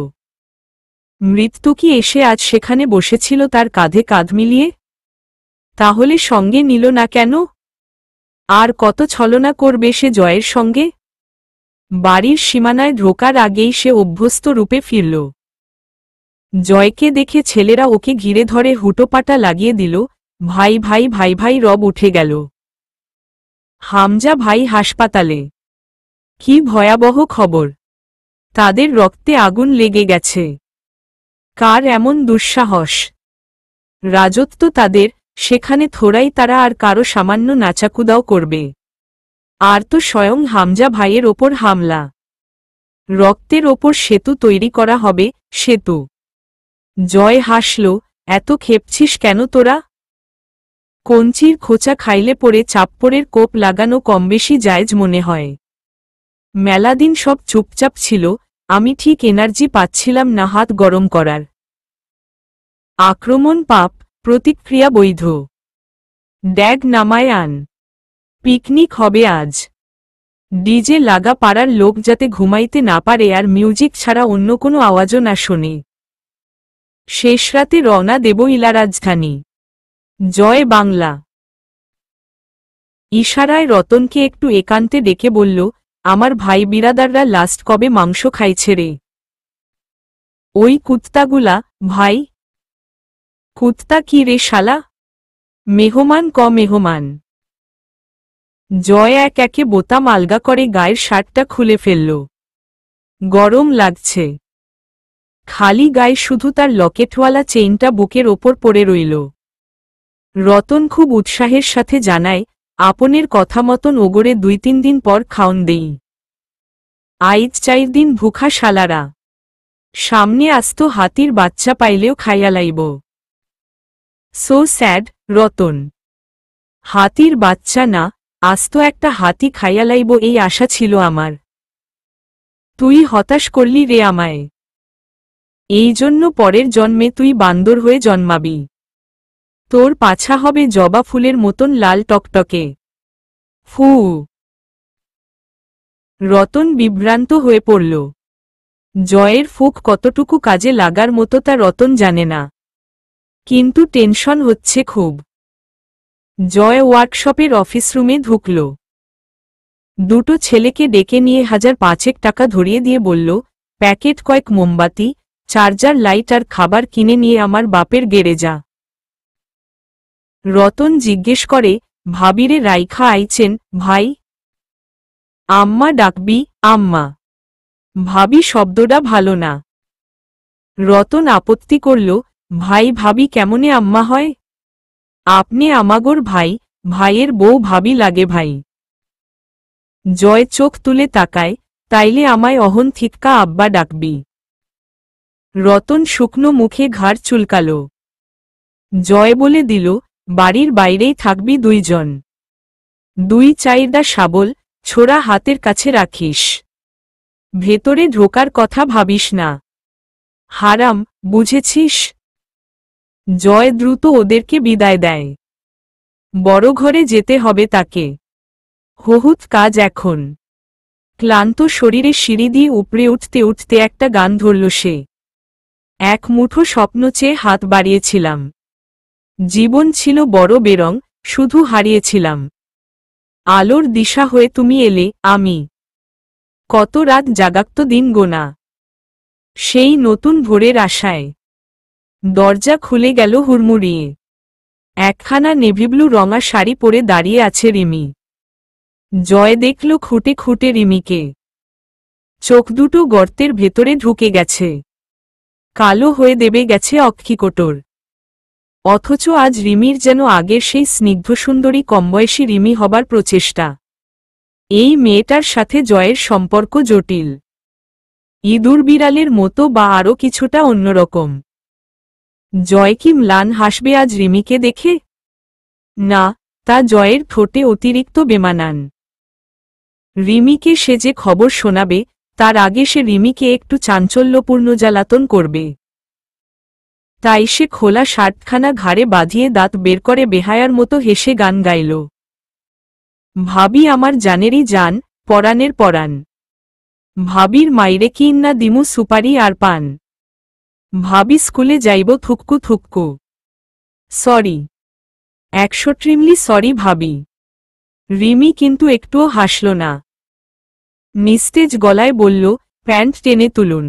মৃত্যু কি এসে আজ সেখানে বসেছিল তার কাঁধে কাঁধ মিলিয়ে? তাহলে সঙ্গে নিল না কেন? আর কত ছলনা করবে সে জয়ের সঙ্গে? বাড়ির সীমানায় ঢোকার আগেই সে অভ্যস্ত রূপে ফিরল। জয়কে দেখে ছেলেরা ওকে ঘিরে ধরে হুটোপাটা লাগিয়ে দিল, ভাই ভাই ভাই ভাই রব উঠে গেল। হামজা ভাই হাসপাতালে। কি ভয়াবহ খবর! তাদের রক্তে আগুন লেগে গেছে। কার এমন দুঃসাহস? রাজত্ব তাদের, সেখানে থোড়াই তারা আর কারো সামান্য নাচাকুদাও করবে। আর তো স্বয়ং হামজা ভাইয়ের ওপর হামলা। রক্তের ওপর সেতু তৈরি করা হবে, সেতু। জয় হাসল, এত খেপছিস কেন তোরা? কঞ্চির খোঁচা খাইলে পরে চাপ্পড়ের কোপ লাগানো কমবেশি জায়েজ মনে হয়। মেলাদিন সব চুপচাপ ছিল, আমি ঠিক এনার্জি পাচ্ছিলাম না হাত গরম করার। আক্রমণ পাপ, প্রতিক্রিয়া বৈধ। ড্যাগ নামায় আন। পিকনিক হবে আজ। ডিজে লাগা, পাড়ার লোক যাতে ঘুমাইতে না পারে আর মিউজিক ছাড়া অন্য কোনো আওয়াজও না শোনে। শেষ রাতে রওনা দেব ইলা রাজধানী। জয় বাংলা। ইশারায় রতনকে একটু একান্তে ডেকে বলল, আমার ভাই বিরাদাররা লাস্ট কবে মাংস খাইছে রে? ওই কুত্তাগুলা, ভাই। কুত্তা কি রে শালা? মেহমান ক মেহমান। জয় এক একে বোতাম আলগা করে গায়ের শার্টটা খুলে ফেলল। গরম লাগছে। খালি গায়ে শুধু তার লকেটওয়ালা চেইনটা বুকের ওপর পড়ে রইল। রতন খুব উৎসাহের সাথে জানায়, আপনের কথা মতন ওগরে 2-3 দিন পর খাওন দেই। আইজ 4 দিন ভুখা শালারা। সামনে আস্ত হাতির বাচ্চা পাইলেও খাইয়া লাইব। So sad, Ratan. হাতির বাচ্চা না, আস্ত একটা হাতি খাইয়া লাইব এই আশা ছিল আমার। তুই হতাশ করলি রে আমায়। এই জন্য পরের জন্মে তুই বান্দর হয়ে জন্মাবি। তোর পাছা হবে জবা ফুলের মতন লাল টকটকে। ফু। রতন বিভ্রান্ত হয়ে পড়ল। জয়ের ফুক কতটুকু কাজে লাগার মতো তা রতন জানে না, কিন্তু টেনশন হচ্ছে খুব। জয় ওয়ার্কশপের অফিস রুমে ঢুকল। দুটো ছেলেকে ডেকে নিয়ে 5,000 টাকা ধরিয়ে দিয়ে বলল, প্যাকেট কয়েক মোমবাতি, চার্জার লাইট আর খাবার কিনে নিয়ে আমার বাপের গেড়ে যা। রতন জিজ্ঞেস করে, ভাবিরে রাইখা আইছেন ভাই? আম্মা ডাকবি, আম্মা। ভাবি শব্দটা ভালো না। রতন আপত্তি করল, ভাই ভাবি কেমনে আম্মা হয়? আপনি আমাগোর ভাই, ভাইয়ের বউ ভাবি লাগে ভাই। জয় চোখ তুলে তাকায়, তাইলে আমায় অহন থিক্কা আব্বা ডাকবি। রতন শুকনো মুখে ঘাড় চুলকাল। জয় বলে দিল, বাড়ির বাইরেই থাকবি 2 জন। 2-4টা শাবল ছোড়া হাতের কাছে রাখিস। ভেতরে ঢোকার কথা ভাবিস না। হারাম, বুঝেছিস? জয় দ্রুত ওদেরকে বিদায় দেয়। বড় ঘরে যেতে হবে তাকে। বহুত কাজ এখন। ক্লান্ত শরীরে সিঁড়ি দিয়ে উপরে উঠতে উঠতে একটা গান ধরল সে। এক মুঠো স্বপ্ন চেয়ে হাত বাড়িয়েছিলাম। জীবন ছিল বড় বেরং, শুধু হারিয়েছিলাম। আলোর দিশা হয়ে তুমি এলে, আমি কত রাত জাগাক্ত দিন গোনা। সেই নতুন ভোরের আশায়। দরজা খুলে গেল হুড়মুড়িয়ে। একখানা নেভিব্লু রঙা শাড়ি পরে দাঁড়িয়ে আছে রিমি। জয় দেখল খুঁটে খুঁটে রিমিকে। চোখ দুটো গর্তের ভেতরে ঢুকে গেছে। কালো হয়ে দেবে গেছে অক্ষিকোটর। অথচ আজ রিমির যেন আগের সেই স্নিগ্ধসুন্দরী কমবয়সী রিমি হবার প্রচেষ্টা। এই মেয়েটার সাথে জয়ের সম্পর্ক জটিল। ইঁদুর বিড়ালের মতো বা আরও কিছুটা অন্যরকম। জয় কি ম্লান হাসবে আজ রিমিকে দেখে? না, তা জয়ের ঠোঁটে অতিরিক্ত বেমানান। রিমিকে সে যে খবর শোনাবে, তার আগে সে রিমিকে একটু চাঞ্চল্যপূর্ণ জ্বালাতন করবে। তাই সে খোলা শার্টখানা ঘাড়ে বাঁধিয়ে দাঁত বের করে বেহায়ার মতো হেসে গান গাইল। ভাবি আমার জানেরই জান, পরাণের পরাণ। ভাবির মাইরে কিন না দিমু সুপারি আর পান। ভাবি স্কুলে যাইব থুককু থুককু। সরি, 100 সরি ভাবি। রিমি কিন্তু একটুও হাসল না। নিস্তেজ গলায় বলল, প্যান্ট টেনে তুলুন।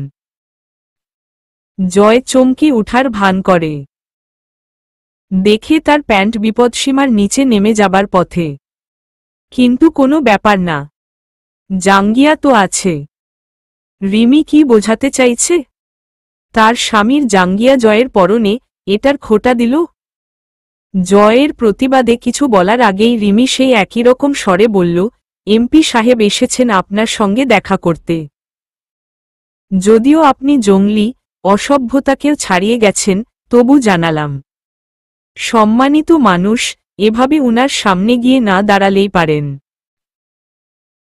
জয় চমকে উঠার ভান করে। দেখে তার প্যান্ট বিপদসীমার নিচে নেমে যাবার পথে। কিন্তু কোনো ব্যাপার না, জাঙ্গিয়া তো আছে। রিমি কি বোঝাতে চাইছে? তার স্বামীর জাঙ্গিয়া জয়ের পরনে, এটার খোঁটা দিল। জয়ের প্রতিবাদে কিছু বলার আগেই রিমি সেই একই রকম স্বরে বলল, এমপি সাহেব এসেছেন আপনার সঙ্গে দেখা করতে। যদিও আপনি জঙ্গলি, অসভ্যতাকেও ছাড়িয়ে গেছেন, তবু জানালাম। সম্মানিত মানুষ, এভাবে উনার সামনে গিয়ে না দাঁড়ালেই পারেন।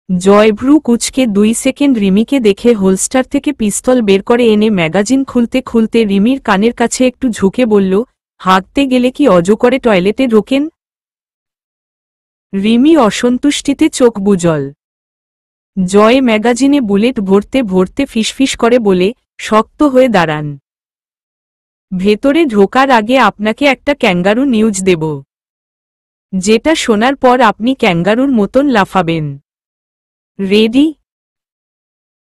জয় ভ্রু কুচকে 2 সেকেন্ড রিমিকে দেখে হোলস্টার থেকে পিস্তল বের করে এনে ম্যাগাজিন খুলতে খুলতে রিমির কানের কাছে একটু ঝুঁকে বলল, হাঁটতে গেলে কি অজু করে টয়লেটে ঢোকেন? রিমি অসন্তুষ্টিতে চোখ বুজল। জয় ম্যাগাজিনে বুলেট ভরতে ভরতে ফিসফিস করে বলে, শক্ত হয়ে দাঁড়ান। ভেতরে ঢোকার আগে আপনাকে একটা ক্যাঙ্গারু নিউজ দেব, যেটা শোনার পর আপনি ক্যাঙ্গারুর মতন লাফাবেন। রেডি?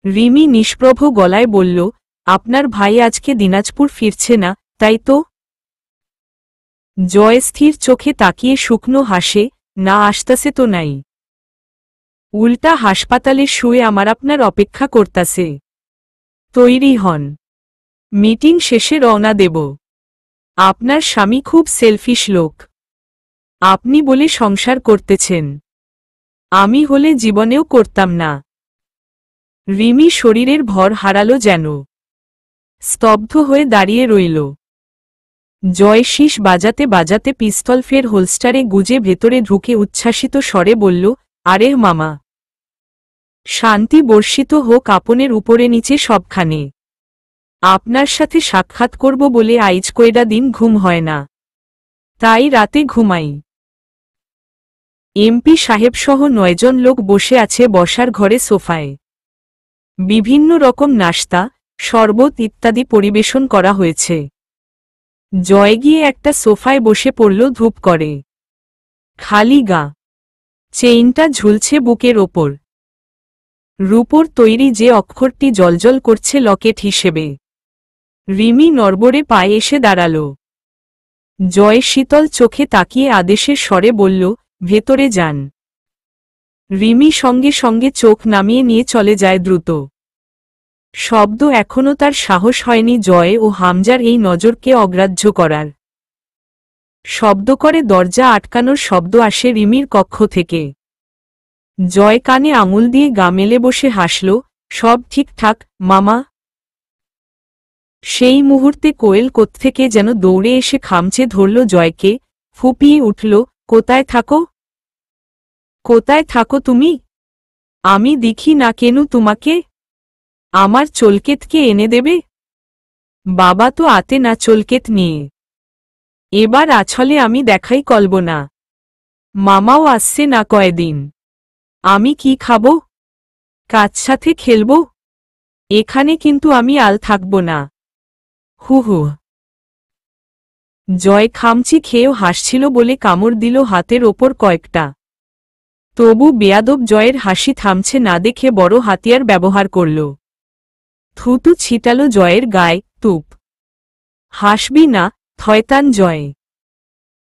রিমি নিষ্প্রভ গলায় বলল, আপনার ভাই আজকে দিনাজপুর ফিরছে না, তাই তো? জয় স্থির চোখে তাকিয়ে শুকনো হাসে, না আসতাসে তো নাই। উল্টা হাসপাতালে শুয়ে আমার আপনার অপেক্ষা করতাসে। তৈরি হন, মিটিং শেষে রওনা দেব। আপনার স্বামী খুব সেলফিশ লোক। আপনি বলে সংসার করতেছেন, আমি হলে জীবনেও করতাম না। রিমি শরীরের ভর হারালো যেন। স্তব্ধ হয়ে দাঁড়িয়ে রইল। জয় শীষ বাজাতে বাজাতে পিস্তল ফের হোলস্টারে গুজে ভেতরে ঢুকে উচ্ছ্বাসিত স্বরে বলল, আরে মামা, শান্তি বর্ষিত হোক আপনের উপরে নিচে সবখানে। আপনার সাথে সাক্ষাৎ করব বলে আইজ কয়টা দিন ঘুম হয় না, তাই রাতে ঘুমাই। এমপি সাহেবসহ 9 জন লোক বসে আছে বসার ঘরে সোফায়। বিভিন্ন রকম নাশতা, শরবত ইত্যাদি পরিবেশন করা হয়েছে। জয় গিয়ে একটা সোফায় বসে পড়ল ধূপ করে। খালি গা, চেইনটা ঝুলছে বুকের ওপর। রূপোর তৈরি যে অক্ষরটি জ্বলজ্বল করছে লকেট হিসেবে। রিমি নড়বড়ে পায়ে এসে দাঁড়াল। জয় শীতল চোখে তাকিয়ে আদেশের স্বরে বলল, ভেতরে যান। রিমি সঙ্গে সঙ্গে চোখ নামিয়ে নিয়ে চলে যায় দ্রুত। শব্দ এখনও তার সাহস হয়নি জয় ও হামজার এই নজরকে অগ্রাহ্য করার। শব্দ করে দরজা আটকানোর শব্দ আসে রিমির কক্ষ থেকে। জয় কানে আঙুল দিয়ে গা মেলে বসে হাসল, সব ঠিকঠাক মামা। সেই মুহূর্তে কোয়েল কোত্থেকে যেন দৌড়ে এসে খামচে ধরল জয়কে, ফুপিয়ে উঠল, কোথায় থাকো? কোথায় থাকো তুমি? আমি দেখি না কেন তোমাকে? আমার চলকেতকে এনে দেবে? বাবা তো আতে না চলকেত নিয়ে। এবার আছলে আমি দেখাই কলব না। মামাও আসছে না কয়দিন। আমি কি খাবো? কার সাথে খেলব? এখানে কিন্তু আমি আল থাকব না। হু হু। জয় খামচি খেয়েও হাসছিল বলে কামড় দিল হাতের ওপর কয়েকটা। তবু বেয়াদব জয়ের হাসি থামছে না দেখে বড় হাতিয়ার ব্যবহার করল। থুতু ছিটাল জয়ের গায়ে, তুপ। হাসবি না, থয়তান জয়।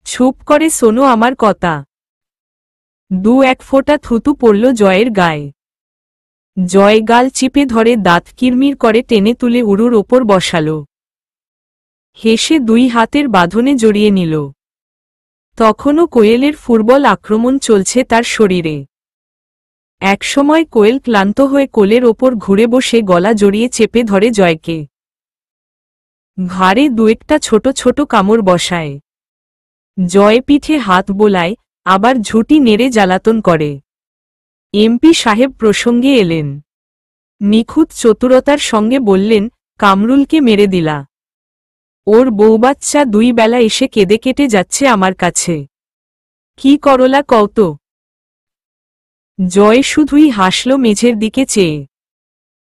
চুপ করে শোনো আমার কথা। এক ফোঁটা থুতু পড়ল জয়ের গায়ে। জয় গাল চিপে ধরে দাঁত কিরমির করে টেনে তুলে উড়ুর ওপর বসাল। হেসে দুই হাতের বাঁধনে জড়িয়ে নিল। তখনও কোয়েলের ফুটবল আক্রমণ চলছে তার শরীরে। একসময় কোয়েল ক্লান্ত হয়ে কোলের ওপর ঘুরে বসে গলা জড়িয়ে চেপে ধরে জয়কে। ঘাড়ে একটা ছোট ছোট কামড় বসায়। জয় পিঠে হাত বোলায়, আবার ঝুঁটি নেড়ে জ্বালাতন করে। এমপি সাহেব প্রসঙ্গে এলেন। নিখুঁত চতুরতার সঙ্গে বললেন, কামরুলকে মেরে দিলা। ওর বউবাচ্চা 2 বেলা এসে কেঁদে কেটে যাচ্ছে আমার কাছে। কি করলা কওত? জয় শুধুই হাসল মেঝের দিকে চেয়ে।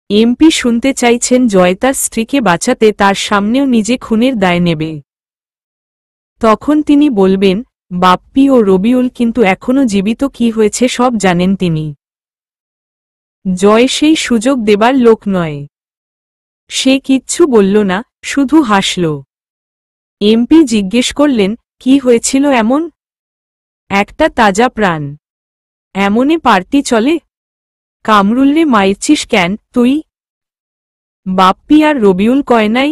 এমপি শুনতে চাইছেন জয় তার স্ত্রীকে বাঁচাতে তার সামনেও নিজে খুনের দায় নেবে। তখন তিনি বলবেন, বাপ্পি ও রবিউল কিন্তু এখনো জীবিত, কি হয়েছে সব জানেন তিনি। জয় সেই সুযোগ দেবার লোক নয়। সে কিচ্ছু বলল না, শুধু হাসল। এমপি জিজ্ঞেস করলেন, কি হয়েছিল এমন? একটা তাজা প্রাণ। এমনে পার্টি চলে? কামরুলরে মারছিস কেন তুই? বাপ্পি আর রবিউল কয় নাই?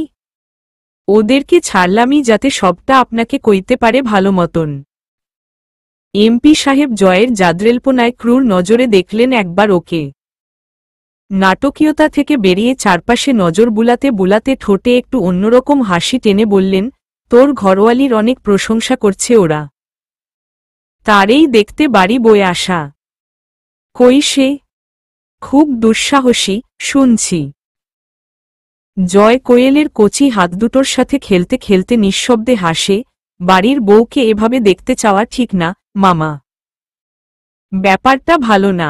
ওদেরকে ছাড়লামই যাতে সবটা আপনাকে কইতে পারে ভালো মতন। এমপি সাহেব জয়ের জাদ্রেল্পনায় ক্রূর নজরে দেখলেন একবার ওকে। নাটকীয়তা থেকে বেরিয়ে চারপাশে নজর বুলাতে বুলাতে ঠোঁটে একটু অন্যরকম হাসি টেনে বললেন, তোর ঘরওয়ালির অনেক প্রশংসা করছে ওরা। তারেই দেখতে বাড়ি বয়ে আসা। কই সে? খুব দুঃসাহসী, শুনছি। জয় কোয়েলের কচি হাত দুটোর সাথে খেলতে খেলতে নিঃশব্দে হাসে, বাড়ির বউকে এভাবে দেখতে চাওয়া ঠিক না, মামা। ব্যাপারটা ভালো না।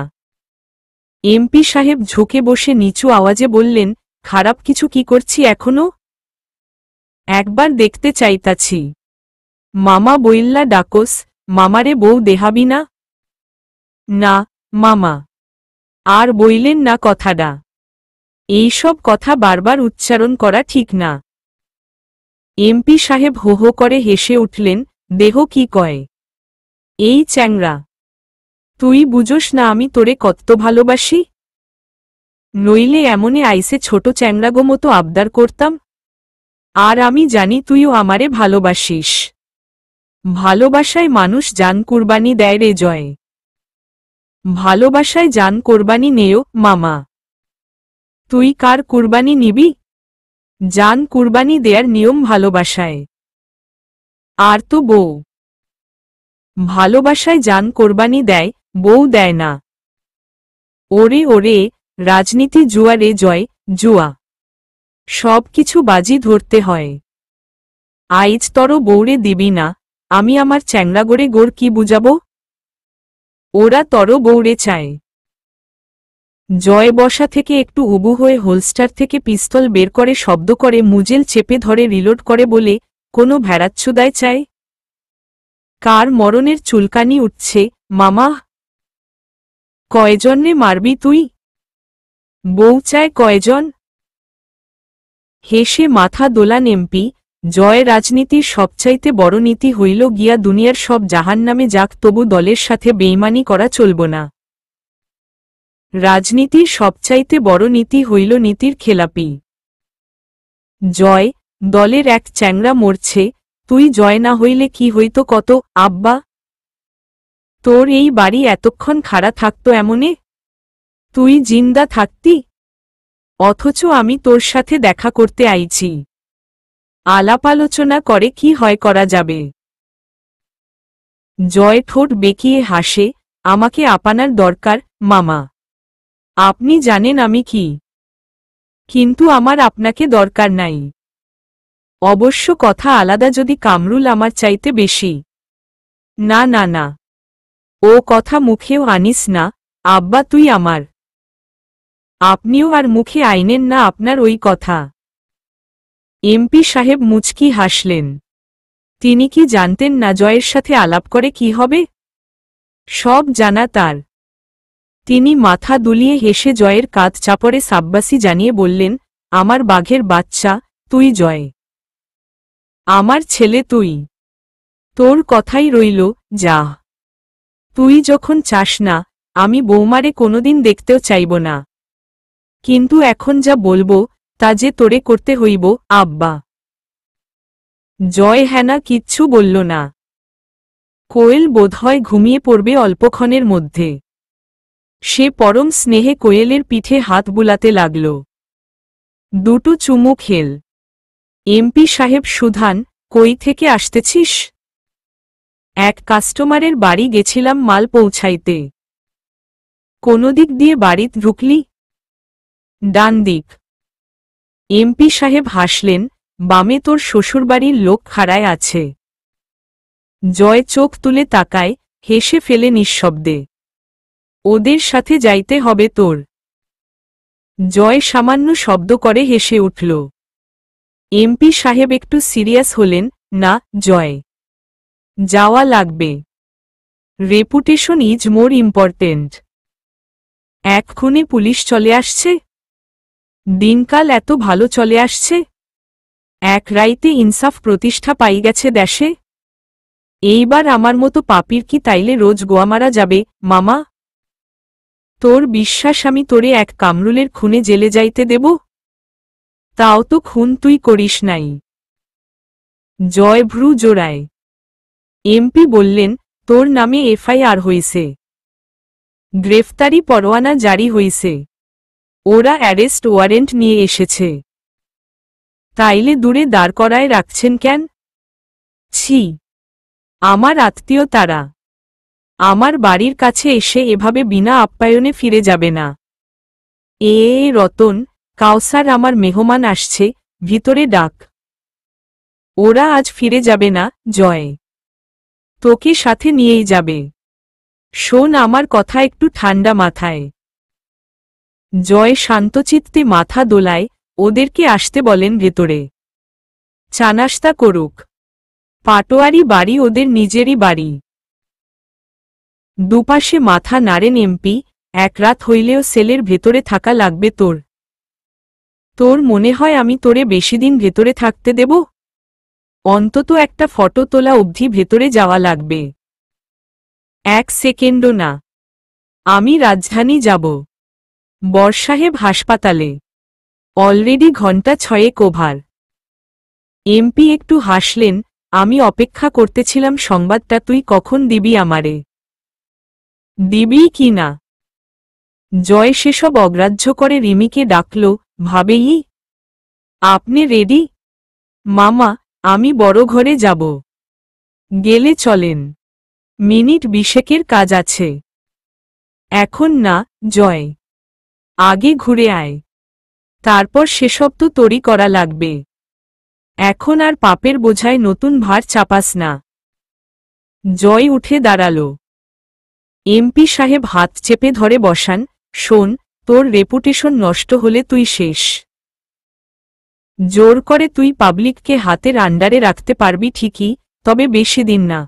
এমপি সাহেব ঝুঁকে বসে নিচু আওয়াজে বললেন, খারাপ কিছু কি করছি এখনো? একবার দেখতে চাইতাছি। মামা বইল্লা ডাকোস, মামারে বউ দেহাবি না? না, মামা। আর বইলেন না কথাটা। এইসব কথা বারবার উচ্চারণ করা ঠিক না। এমপি সাহেব হো হো করে হেসে উঠলেন, দেহ কি কয়? এই চ্যাংরা, তুই বুঝোস না আমি তোরে কত ভালোবাসি? নইলে এমনে আইসে ছোট চ্যাংরাগো মতো আবদার করতাম? আর আমি জানি তুইও আমারে ভালোবাসিস। ভালোবাসায় মানুষ জান কুরবানি দেয় রে জয়। ভালোবাসায় জান কোরবানি নেও, মামা। তুই কার কুরবানি নিবি? জান কুরবানি দেয়ার নিয়ম ভালোবাসায়। আর তো বউ। ভালোবাসায় জান কোরবানি দেয়, বউ দেয় না। ওরে ওরে, রাজনীতি জুয়া রে জয়, জুয়া। সব কিছু বাজি ধরতে হয়। আইজ তর বউরে দিবি না, আমি আমার চ্যাংড়াগোড়ে গোড় কি বুঝাবো? ওরা তর বউরে চায়। জয় বসা থেকে একটু উবু হয়ে হোলস্টার থেকে পিস্তল বের করে শব্দ করে মুজেল চেপে ধরে রিলোড করে বলে, কোনো ভেড়াচ্ছুদায় চায়? কার মরণের চুলকানি উঠছে, মামা? কয়জনে মারবি তুই? বউ চায় কয়জন? হেসে মাথা দোলান এমপি, জয় রাজনীতির সবচাইতে বড় নীতি হইল গিয়া দুনিয়ার সব জাহান্নামে যাক তবু দলের সাথে বেইমানি করা চলব না। রাজনীতির সবচাইতে বড় নীতি হইল নীতির খেলাপি। জয়, দলের এক চ্যাংড়া মরছে, তুই জয় না হইলে কি হইত কত, আব্বা? তোর এই বাড়ি এতক্ষণ খাড়া থাকতো এমনে? তুই জিন্দা থাকতি? অথচ আমি তোর সাথে দেখা করতে আইছি। আলাপ আলোচনা করে কি হয় করা যাবে। জয় ঠোঁট বেঁকিয়ে হাসে, আমাকে আপনার দরকার মামা। আপনি জানেন আমি কি। কিন্তু আমার আপনাকে দরকার নাই। অবশ্য কথা আলাদা যদি কামরুল আমার চাইতে বেশি। না না না, ও কথা মুখেও আনিস না, আব্বা তুই আমার। আপনিও আর মুখে আইনেন না আপনার ওই কথা। এমপি সাহেব মুচকি হাসলেন। তিনি কি জানতেন না জয়ের সাথে আলাপ করে কি হবে? সব জানা তার। তিনি মাথা দুলিয়ে হেসে জয়ের কাঁধ চাপড়ে সাব্বাসি জানিয়ে বললেন, আমার বাঘের বাচ্চা, তুই জয়। আমার ছেলে তুই। তোর কথাই রইল, যা। তুই যখন চাস না, আমি বৌমারে কোনোদিন দেখতেও চাইব না। কিন্তু এখন যা বলবো, তা যে তোরে করতে হইব, আব্বা। জয় হ্যানা কিচ্ছু বলল না। কোয়েল বোধহয় ঘুমিয়ে পড়বে অল্পক্ষণের মধ্যে। সে পরম স্নেহে কোয়েলের পিঠে হাত বুলাতে লাগল। দুটো চুমু খেল। এমপি সাহেব সুধান, কই থেকে আসতেছিস? এক কাস্টমারের বাড়ি গেছিলাম মাল পৌঁছাইতে। কোন দিক দিয়ে বাড়িত ঢুকলি? ডান দিক। এমপি সাহেব হাসলেন, বামে তোর শ্বশুরবাড়ির লোক খাড়ায় আছে। জয় চোখ তুলে তাকায়, হেসে ফেলে নিঃশব্দে। ওদের সাথে যাইতে হবে তোর। জয় সামান্য শব্দ করে হেসে উঠল। এমপি সাহেব একটু সিরিয়াস হলেন, না জয়, যাওয়া লাগবে। Reputation is more important. এক্ষুনি পুলিশ চলে আসছে? দিনকাল এত ভালো চলে আসছে? এক রাইতে ইনসাফ প্রতিষ্ঠা পাই গেছে দেশে। এইবার আমার মতো পাপীর কি তাইলে রোজ গোয়া মারা যাবে, মামা? তোর বিশ্বাস আমি তোরে এক কামরুলের খুনে জেলে যাইতে দেব? তাও তো খুন তুই করিস নাই। জয় ভ্রু জোড়ায়। এমপি বললেন, তোর নামে এফআইআর হইছে। গ্রেফতারি পরোয়ানা জারি হইছে। ওরা অ্যারেস্ট ওয়ারেন্ট নিয়ে এসেছে। তাইলে দূরে দাঁড় করায় রাখছেন কেন? ছি, আমার আত্মীয় তারা। আমার বাড়ির কাছে এসে এভাবে বিনা আপ্যায়নে ফিরে যাবে না। রতন, কাউসার আমার মেহমান আসছে, ভিতরে ডাক। ওরা আজ ফিরে যাবে না, জয়। তোকে সাথে নিয়েই যাবে। শোন আমার কথা একটু ঠান্ডা মাথায়। জয় শান্তচিত্তে মাথা দোলায়, ওদেরকে আসতে বলেন ভেতরে। চানাস্তা করুক। পাটোয়ারি বাড়ি ওদের নিজেরই বাড়ি। দুপাশে মাথা নাড়েন এমপি, এক রাত হইলেও সেলের ভেতরে থাকা লাগবে তোর। তোর মনে হয় আমি তোরে বেশিদিন ভেতরে থাকতে দেব? অন্তত একটা ফটো তোলা অবধি ভেতরে যাওয়া লাগবে। এক সেকেন্ডও না। আমি রাজধানী যাব। বরসাহেব হাসপাতালে। অলরেডি ঘণ্টা 6 ওভার। এমপি একটু হাসলেন, আমি অপেক্ষা করতেছিলাম সংবাদটা তুই কখন দিবি আমারে। দিবি কি না? জয় সেসব অগ্রাহ্য করে রিমিকে ডাকল, ভাবেই। আপনি রেডি? মামা, আমি বড় ঘরে যাব। গেলে চলেন। মিনিট 20 কাজ আছে। এখন না, জয়। আগে ঘুরে আয়। তারপর সেসব তো তৈরি করা লাগবে। এখন আর পাপের বোঝায় নতুন ভার চাপাস না। জয় উঠে দাঁড়াল। এমপি সাহেব হাত চেপে ধরে বসান, শোন, তোর রেপুটেশন নষ্ট হলে তুই শেষ। জোর করে তুই পাবলিককে হাতের আন্ডারে রাখতে পারবি ঠিকই, তবে বেশি দিন না।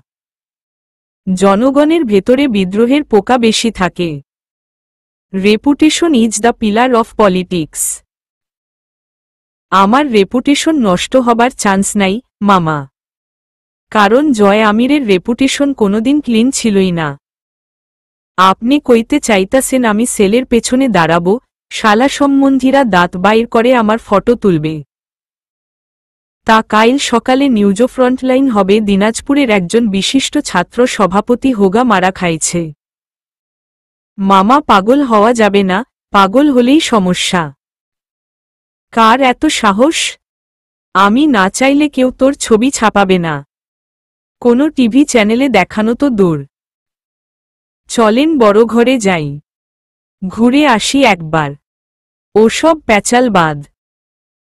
জনগণের ভেতরে বিদ্রোহের পোকা বেশি থাকে। Reputation is the pillar of politics. আমার রেপুটেশন নষ্ট হবার চান্স নাই, মামা। কারণ জয় আমিরের রেপুটেশন কোনোদিন ক্লিন ছিলই না। আপনি কইতে চাইতাছেন আমি সেলের পেছনে দাঁড়াবো, শালা সম্বন্ধীরা দাঁত বাইর করে আমার ফটো তুলবে? তা কাইল সকালে নিউজ ফ্রন্টলাইন হবে দিনাজপুরের একজন বিশিষ্ট ছাত্র সভাপতি হোগা মারা খাইছে। মামা পাগল হওয়া যাবে না, পাগল হলেই সমস্যা। কার এত সাহস? আমি না চাইলে কেউ তোর ছবি ছাপাবে না। কোনো টিভি চ্যানেলে দেখানো তো দূর। চলেন বড় ঘরে যাই, ঘুরে আসি একবার। ওসব প্যাচাল বাদ।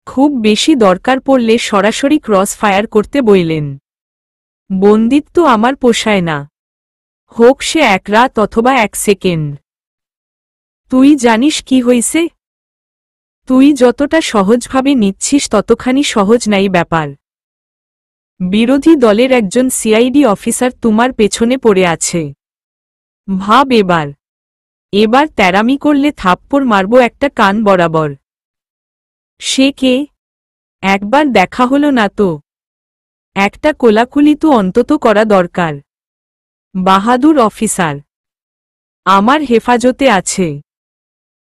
খুব বেশি দরকার পড়লে সরাসরি ক্রস ফায়ার করতে বইলেন। বন্দিত্ব আমার পোষায় না, হোক সে 1 রাত অথবা 1 সেকেন্ড। তুই জানিস কি হইছে? তুই যতটা সহজভাবে নিচ্ছিস ততখানি সহজ নাই ব্যাপার। বিরোধী দলের একজন সিআইডি অফিসার তোমার পেছনে পড়ে আছে। ভাব এবার তেরামি করলে থাপ্পড় মারব একটা কান বরাবর। সে কে? একবার দেখা হলো না তো? একটা কোলাকুলি তো অন্তত করা দরকার। বাহাদুর অফিসার, আমার হেফাজতে আছে।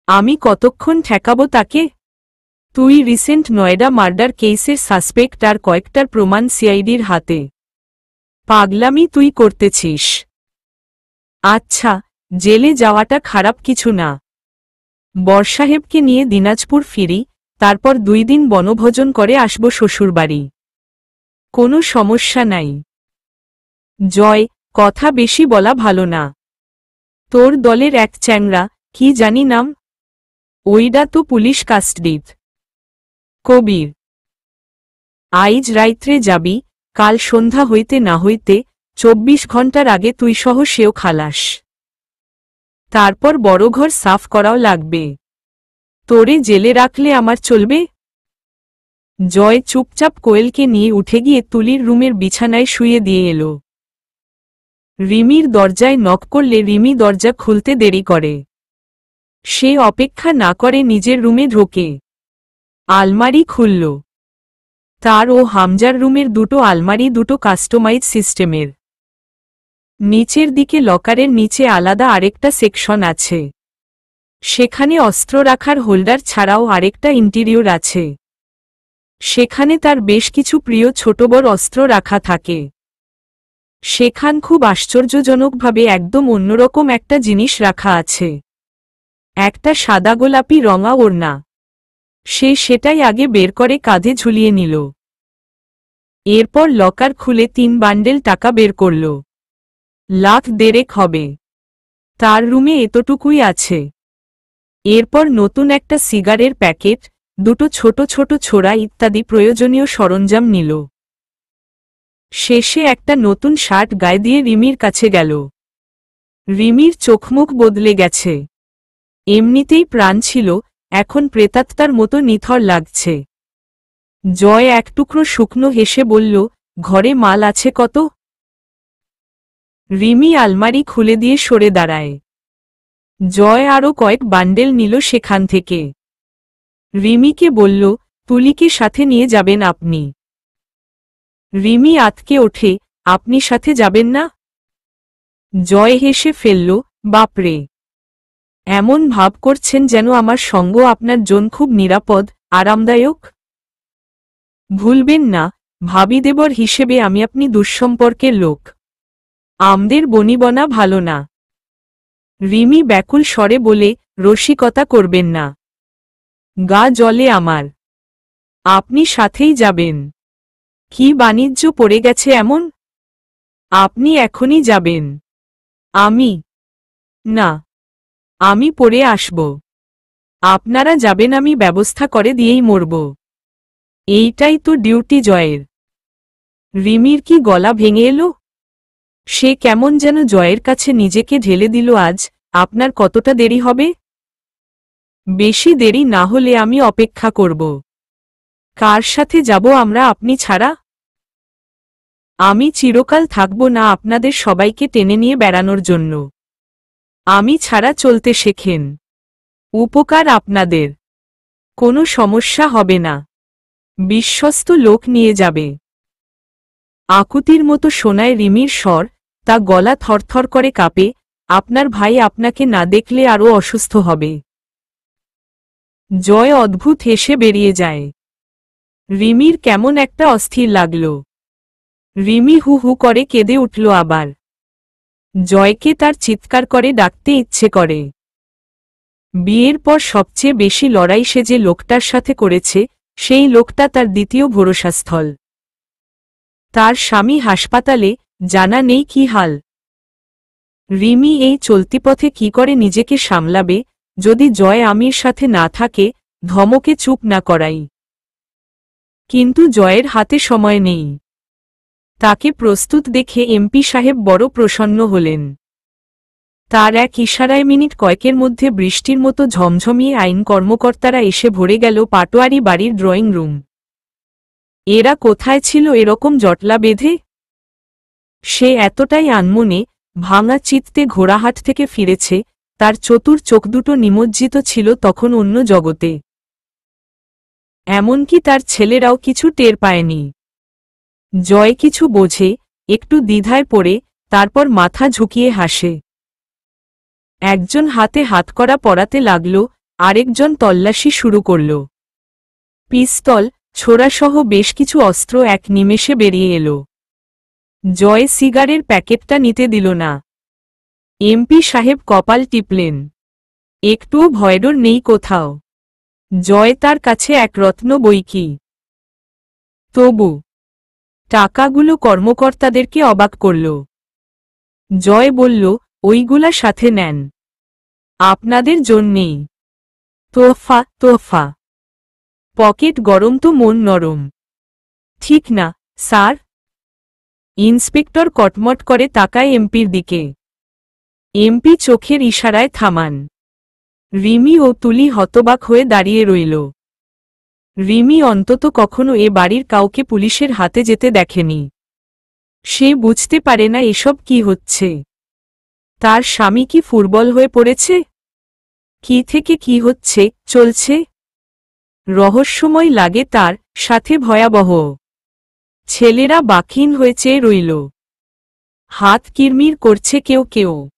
আমি কতক্ষণ ঠেকাবো তাকে? তুই রিসেন্ট নয়ডা মার্ডার কেসের সাসপেক্ট আর কয়েকটার প্রমাণ সিআইডির হাতে। পাগলামি তুই করতেছিস? আচ্ছা, জেলে যাওয়াটা খারাপ কিছু না। বরসাহেবকে নিয়ে দিনাজপুর ফিরি, তারপর 2 দিন বনভোজন করে আসব শ্বশুরবাড়ি। কোনো সমস্যা নাই। জয়, কথা বেশি বলা ভালো না। তোর দলের এক চ্যাংরা, কি জানি নাম, ওইডা তো পুলিশ কাস্টডিত। কবির, আইজ রাইত্রে যাবি, কাল সন্ধ্যা হইতে না হইতে 24 ঘন্টার আগে তুই সহ সেও খালাস। তারপর বড় ঘর সাফ করাও লাগবে। তোরে জেলে রাখলে আমার চলবে? জয় চুপচাপ কোয়েলকে নিয়ে উঠে গিয়ে তুলির রুমের বিছানায় শুয়ে দিয়ে এলো। রিমির দরজায় নক করলে রিমি দরজা খুলতে দেরি করে। সে অপেক্ষা না করে নিজের রুমে ঢোকে। আলমারি খুলল। তার ও হামজার রুমের দুটো আলমারি দুটো কাস্টমাইজ সিস্টেমের। নিচের দিকে লকারের নিচে আলাদা আরেকটা সেকশন আছে। সেখানে অস্ত্র রাখার হোল্ডার ছাড়াও আরেকটা ইন্টেরিয়র আছে। সেখানে তার বেশ কিছু প্রিয় ছোট বড় অস্ত্র রাখা থাকে। সেখান খুব আশ্চর্যজনকভাবে একদম অন্যরকম একটা জিনিস রাখা আছে, একটা সাদা গোলাপি রঙা ওড়না। সে সেটাই আগে বের করে কাঁধে ঝুলিয়ে নিল। এরপর লকার খুলে 3 বান্ডেল টাকা বের করল। 1,50,000 হবে। তার রুমে এতটুকুই আছে। এরপর নতুন একটা সিগারের প্যাকেট, দুটো ছোট ছোট ছোরা ইত্যাদি প্রয়োজনীয় সরঞ্জাম নিল। শেষে একটা নতুন শার্ট গায়ে দিয়ে রিমির কাছে গেল। রিমির চোখমুখ বদলে গেছে। এমনিতেই প্রাণ ছিল, এখন প্রেতাত্মার মতো নিথর লাগছে। জয় এক টুকরো শুকনো হেসে বলল, ঘরে মাল আছে কত? রিমি আলমারি খুলে দিয়ে সরে দাঁড়ায়। জয় আরও কয়েক বান্ডেল নিল সেখান থেকে। রিমিকে বলল, তুলিকে সাথে নিয়ে যাবেন আপনি? রিমি আতকে ওঠে, আপনি সাথে যাবেন না? জয় হেসে ফেলল, বাপরে, এমন ভাব করছেন যেন আমার সঙ্গ আপনার জন্য খুব নিরাপদ, আরামদায়ক। ভুলবেন না, ভাবি দেবর হিসেবে আমি আপনি দুঃসম্পর্কের লোক। আমদের বনিবনা ভালো না। রিমি ব্যাকুল স্বরে বলে, রসিকতা করবেন না, গা জ্বলে আমার। আপনি সাথেই যাবেন? কি বাণিজ্য পড়ে গেছে এমন? আপনি এখনই যাবেন? আমি? না, আমি পরে আসব। আপনারা যাবেন, আমি ব্যবস্থা করে দিয়েই মরব। এইটাই তো ডিউটি জয়ের। রিমির কি গলা ভেঙে এলো? সে কেমন যেন জয়ের কাছে নিজেকে ঢেলে দিল। আজ আপনার কতটা দেরি হবে? বেশি দেরি না হলে আমি অপেক্ষা করব। কার সাথে যাব আমরা আপনি ছাড়া? আমি চিরকাল থাকব না আপনাদের সবাইকে টেনে নিয়ে বেড়ানোর জন্য। আমি ছাড়া চলতে শেখেন। উপকার আপনাদের। কোনো সমস্যা হবে না। বিশ্বস্ত লোক নিয়ে যাবে। আকুতির মতো শোনায় রিমির স্বর, তা গলা থরথর করে কাঁপে। আপনার ভাই আপনাকে না দেখলে আরও অসুস্থ হবে। জয় অদ্ভুত হেসে বেরিয়ে যায়। রিমির কেমন একটা অস্থির লাগল। রিমি হু হু করে কেঁদে উঠল আবার। জয়কে তার চিৎকার করে ডাকতে ইচ্ছে করে। বিয়ের পর সবচেয়ে বেশি লড়াই সে যে লোকটার সাথে করেছে সেই লোকটা তার দ্বিতীয় ভরসাস্থল। তার স্বামী হাসপাতালে, জানা নেই কি হাল। রিমি এই চলতি পথে কি করে নিজেকে সামলাবে যদি জয় আমির সাথে না থাকে, ধমকে চুপ না করাই। কিন্তু জয়ের হাতে সময় নেই। তাকে প্রস্তুত দেখে এমপি সাহেব বড় প্রসন্ন হলেন। তার এক ইশারায় মিনিট কয়েকের মধ্যে বৃষ্টির মতো ঝমঝমিয়ে আইন কর্মকর্তারা এসে ভরে গেল পাটোয়ারি বাড়ির ড্রয়িং রুম। এরা কোথায় ছিল এরকম জটলা বেঁধে? সে এতটাই আনমনে, ভাঙা চিত্তে ঘোড়াহাট থেকে ফিরেছে, তার চতুর চোখ দুটো নিমজ্জিত ছিল তখন অন্য জগতে। এমনকি তার ছেলেরাও কিছু টের পায়নি। জয় কিছু বোঝে, একটু দ্বিধায় পড়ে, তারপর মাথা ঝুঁকিয়ে হাসে। একজন হাতে হাতকড়া পরাতে লাগল, আরেকজন তল্লাশি শুরু করল। পিস্তল, ছোড়াসহ বেশ কিছু অস্ত্র এক নিমেষে বেরিয়ে এলো। জয় সিগারের প্যাকেটটা নিতে দিল না। এমপি সাহেব কপাল টিপলেন। একটুও ভয়ডর নেই কোথাও। জয় তার কাছে এক রত্ন বৈকি। তবু টাকাগুলো কর্মকর্তাদেরকে অবাক করল। জয় বলল, ওইগুলা সাথে নেন, আপনাদের জন্যেই। তোহফা তোহফা। পকেট গরম তো মন নরম। ঠিক না, স্যার? ইন্সপেক্টর কটমট করে তাকায় এমপির দিকে। এমপি চোখের ইশারায় থামান। রিমি ও তুলি হতবাক হয়ে দাঁড়িয়ে রইল। রিমি অন্তত কখনো এ বাড়ির কাউকে পুলিশের হাতে যেতে দেখেনি। সে বুঝতে পারে না এসব কি হচ্ছে। তার স্বামী কি ফুটবল হয়ে পড়েছে? কি থেকে কি হচ্ছে চলছে? রহস্যময় লাগে তার, সাথে ভয়াবহ। ছেলেরা বাখিন হয়ে চেয়ে রইল। হাত কিরমির করছে কেউ কেউ।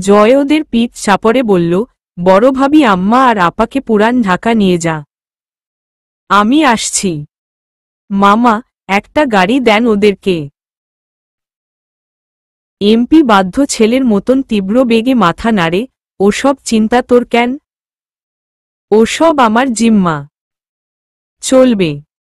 জয় ওদের পিঠ চাপড়ে বলল, বড় ভাবি আম্মা আর আপাকে পুরান ঢাকা নিয়ে যা। আমি আসছি। মামা, একটা গাড়ি দেন ওদেরকে। এমপি বাধ্য ছেলের মতন তীব্র বেগে মাথা নাড়ে, ওসব চিন্তা তোর কেন? ওসব আমার জিম্মা। চলবে।